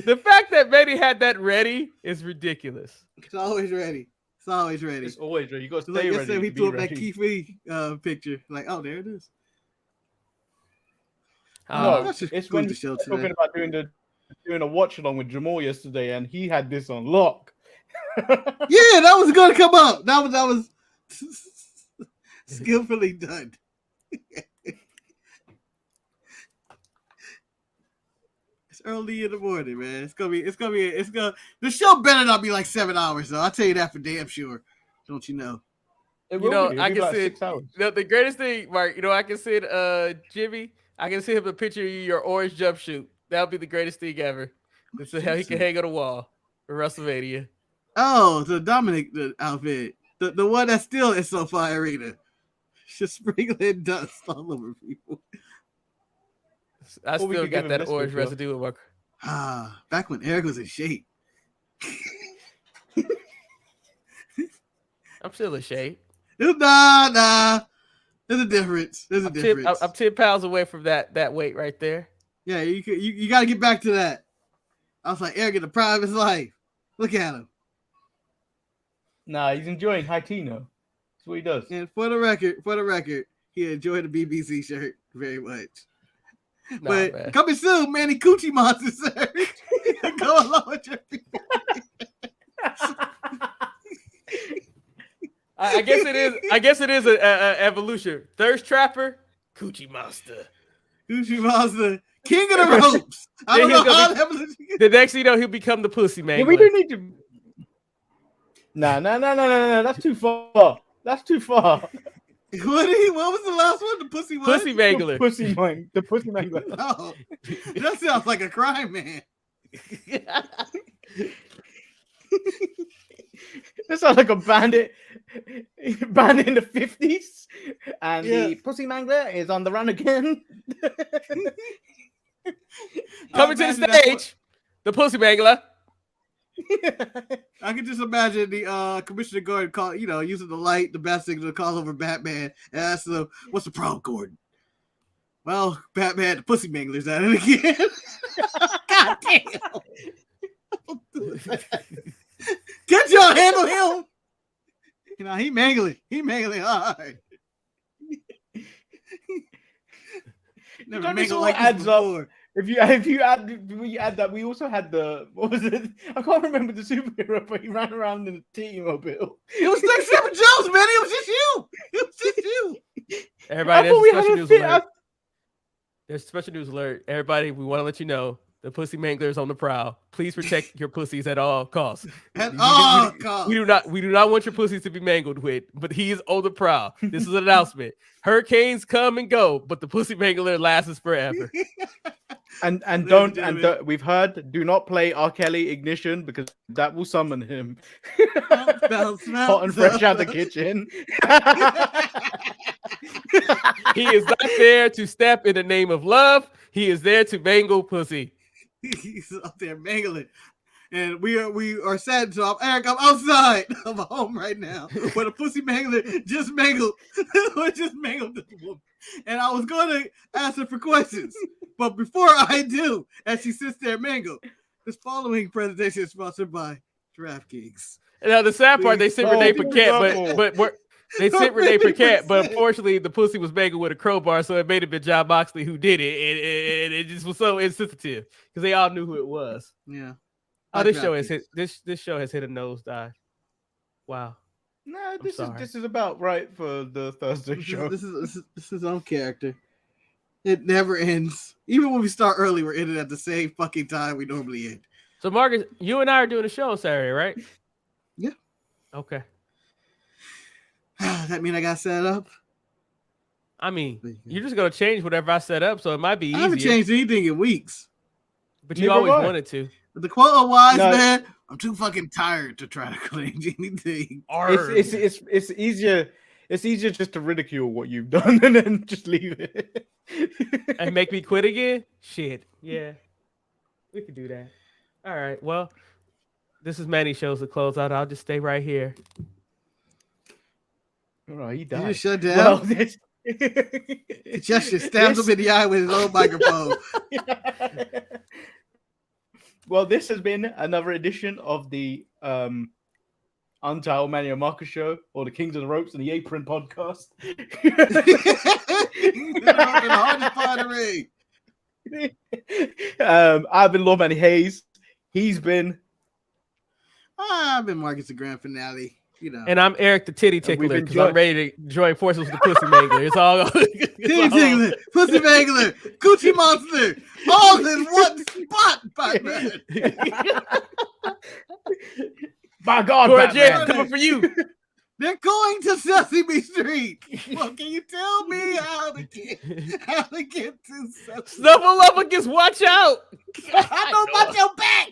The fact that Manny had that ready is ridiculous. It's always ready. It's always ready. It's always ready. You got to stay ready. Yesterday, he threw up that Keith Lee picture. Like, oh, there it is. No, it's when he's talking about doing a watch along with Jamal yesterday, and he had this on lock. Yeah, that was going to come up. That was skillfully done. It's early in the morning, man. The show better not be like 7 hours, though. I'll tell you that for damn sure. Don't you know? I can send the greatest thing, Mark. I can send Jimmy. I can send him a picture of your orange jumpsuit. That'll be the greatest thing ever. This is how he can hang on the wall for WrestleMania. Oh, the Dominic outfit. The one that still is SoFi Arena. Just sprinkling dust all over people. I still got that orange residue in my. Back when Eric was in shape. I'm still in shape. Nah. There's a difference. I'm 10 pounds away from that weight right there. Yeah, you got to get back to that. I was like, Eric in the prime of his life. Look at him. Nah, he's enjoying high tea now. That's what he does. And for the record, he enjoyed the BBC shirt very much. But coming soon, Manny Coochie Monster shirt. Go along with your people. I guess it is an evolution. Thirst Trapper, Coochie Monster. King of the ropes. I don't know how evolution. The next thing you know, he'll become the Pussy Man. Yeah, we do need to. No. That's too far. What was the last one? The Pussy what? Pussy Mangler. The Pussy Mangler. Oh, that sounds like a crime, man. That sounds like a bandit in the 50s. And the Pussy Mangler is on the run again. Coming to the stage, the Pussy Mangler. I can just imagine the Commissioner Gordon using the light, the bat signal to call over Batman and ask him, "What's the problem, Gordon?" Well, Batman, the Pussy Mangler's at it again. God damn! Can't y'all handle him? He mangling. He mangling hard. Never mangled like adds up. If you add that, we also had the what was it? I can't remember the superhero, but he ran around in a T-mobile. It was like Seven Jones, man. It was just you. It was just you. Everybody, I thought we had a news fit. alert. There's a special news alert. Everybody, we want to let you know the pussy mangler is on the prowl. Please protect your pussies at all costs. At all costs. We do not want your pussies to be mangled with, but he is on the prowl. This is an announcement. Hurricanes come and go, but the pussy mangler lasts forever. And we've heard, do not play R. Kelly Ignition because that will summon him. Hot and fresh out the kitchen. He is not there to step in the name of love. He is there to mangle pussy. He's up there mangling. And we are sad. So Eric, I'm outside of a home right now where the pussy mangler just mangled. just mangled this woman. And I was going to ask her for questions. But before I do, as she sits there mangled, this following presentation is sponsored by DraftKings. And now the sad part, they sent Renee Paquette, but they sent Renee Paquette, but unfortunately the pussy was mangled with a crowbar, so it may have been John Moxley who did it, and it just was so insensitive because they all knew who it was. Yeah. Oh, this show has hit a nosedive. Wow. No, this is about right for the Thursday show. This is on character. It never ends. Even when we start early, we're ending at the same fucking time we normally end. So Marcus, you and I are doing a show on Saturday, right? Yeah. Okay. That mean I got set up? I mean, you're just gonna change whatever I set up, so it might be easier. I haven't changed anything in weeks. But you always wanted to. But the quote wise, man, I'm too fucking tired to try to change anything. It's easier. It's easier just to ridicule what you've done and then just leave it. And make me quit again? Shit. Yeah. We could do that. All right. Well, this is Manny shows to close out. I'll just stay right here. All right, he died. You just shut down. Well, just stabs him in the eye with his own microphone. Well, this has been another edition of the Untitled Manny and Marcus show, or the Kings of the Ropes and the Apron podcast. I've been Lord Manny Hayes. He's been. I've been Marcus the Grand Finale. You know. And I'm Eric the Titty Tickler because I'm ready to join forces with the Pussy Mangler. It's all Titty Tickler, Pussy Mangler, Gucci Monster, all in one spot, Batman. My God, Batman, coming for you. They're going to Sesame Street. Well, can you tell me how to get to Sesame Street? Snuffleupagus, watch out! I know about your back.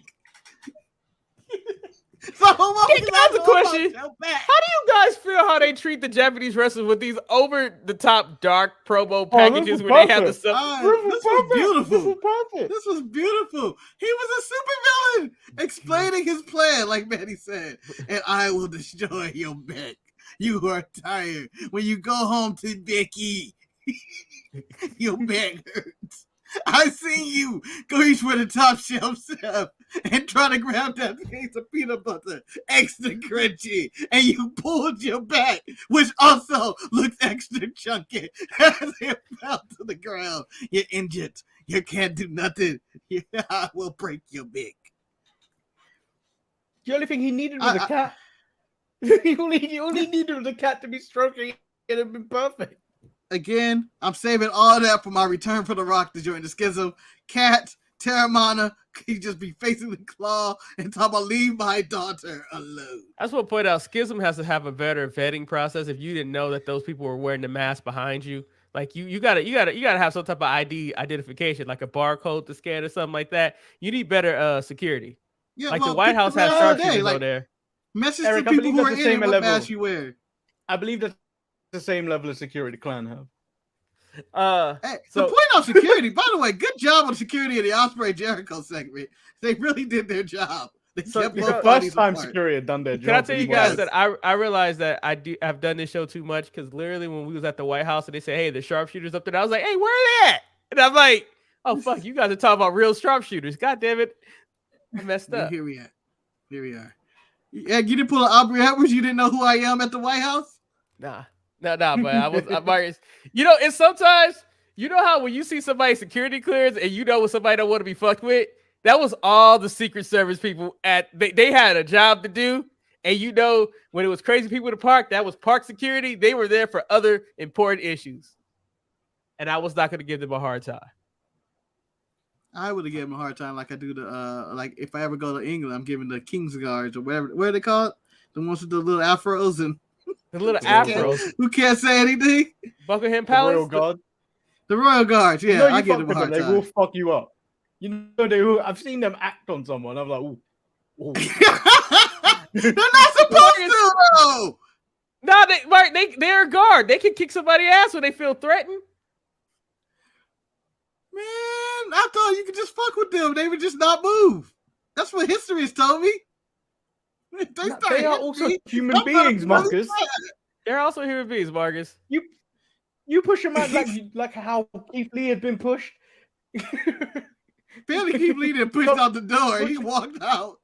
So that's a question. How do you guys feel how they treat the Japanese wrestlers with these over-the-top dark promo packages where they have the stuff? This was beautiful. This was beautiful. He was a supervillain explaining his plan, like Manny said. And I will destroy your back. You are tired. When you go home to Becky, your back hurts. I seen you go reach for the top shelf stuff and try to grab that piece of peanut butter, extra crunchy, and you pulled your back, which also looks extra chunky as it fell to the ground. You're injured. You can't do nothing. I will break your back. The only thing he needed was a cat. He only needed the cat to be stroking. It would have been perfect. Again, I'm saving all that for my return for The Rock to join the Schism. Cat, Terramana, he just be facing the claw and talk about leave my daughter alone. I just want to point out, Schism has to have a better vetting process. If you didn't know that those people were wearing the mask behind you, like you gotta have some type of ID identification, like a barcode to scan or something like that. You need better security. Yeah, like the White House has sharpshooters on there. Message to people who are in what mask you wear. I believe that's the same level of security Clan have. So point out security, by the way, good job on security in the Ospreay Jericho segment. They really did their job. They kept both first time security had done their job. Can I tell you guys that I realized that I've done this show too much because literally when we was at the White House and they said, hey, the sharpshooters up there, I was like, hey, where are they at? And I'm like, oh fuck, you guys are talking about real sharpshooters. God damn it. I messed up. Here we are. Yeah, you didn't pull an Aubrey Edwards, you didn't know who I am at the White House? Nah, but I was Marcus. You know, it's sometimes You know how when you see somebody security clearance and you know when somebody don't want to be fucked with? That was all the Secret Service people they had a job to do. And you know, when it was crazy people in the park, that was park security. They were there for other important issues. And I was not going to give them a hard time. I would have given him a hard time like I do the like if I ever go to England, I'm giving the King's Guards or whatever. What are they called? The ones with the little afros and the little afros. Who can't say anything? Buckingham Palace. Royal Guard. The Royal Guards. Yeah, You know, I give them a hard they time. will fuck you up. You know, they will. I've seen them act on someone. I'm like, ooh. They're not supposed to though. No, they're a guard. They can kick somebody's ass when they feel threatened. Man, I thought you could just fuck with them. They would just not move. That's what history has told me. They are also human beings, Marcus. They're also human beings, Marcus. You push them out like how Keith Lee had been pushed. Barely Keith Lee didn't push out the door. He walked out.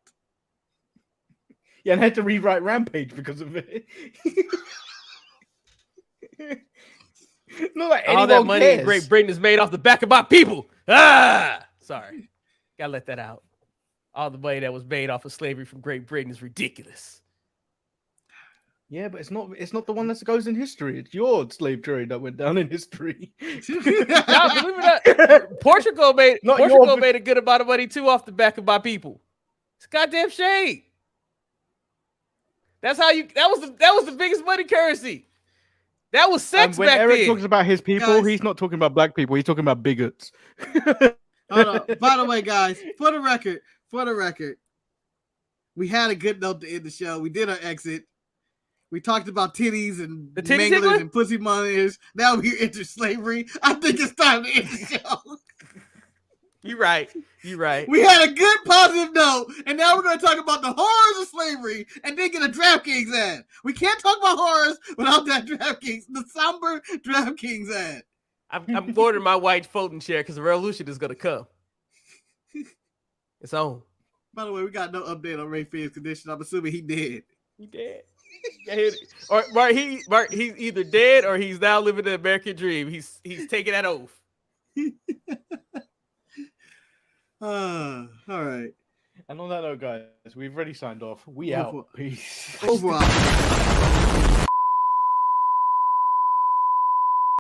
Yeah, and had to rewrite Rampage because of it. Not like all that money cares. in Great Britain is made off the back of my people. Sorry. Gotta let that out. All the money that was made off of slavery from Great Britain is ridiculous. Yeah, but it's not the one that goes in history. It's your slave trade that went down in history. Believe it or not, Portugal made a good amount of money too off the back of my people. It's goddamn shame. That was the biggest money currency. That was sex when back Eric then. talks about his people, Guys. he's not talking about black people. He's talking about bigots. Hold on. By the way, guys, for the record, we had a good note to end the show. We did our exit. We talked about titties and The titty manglers tickler? and pussy monitors. Now we're into slavery. I think it's time to end the show. You're right. We had a good positive note, and now we're going to talk about the horrors of slavery and then get a DraftKings ad. We can't talk about horrors without that DraftKings, the somber DraftKings ad. I'm ordering my white folding chair because the revolution is gonna come. It's on. By the way, we got no update on Ray Finn's condition. I'm assuming he did. He dead. Or he's either dead or he's now living the American dream. He's taking that oath. All right. And on that note, guys, we've already signed off. We out. Over. Peace. Over.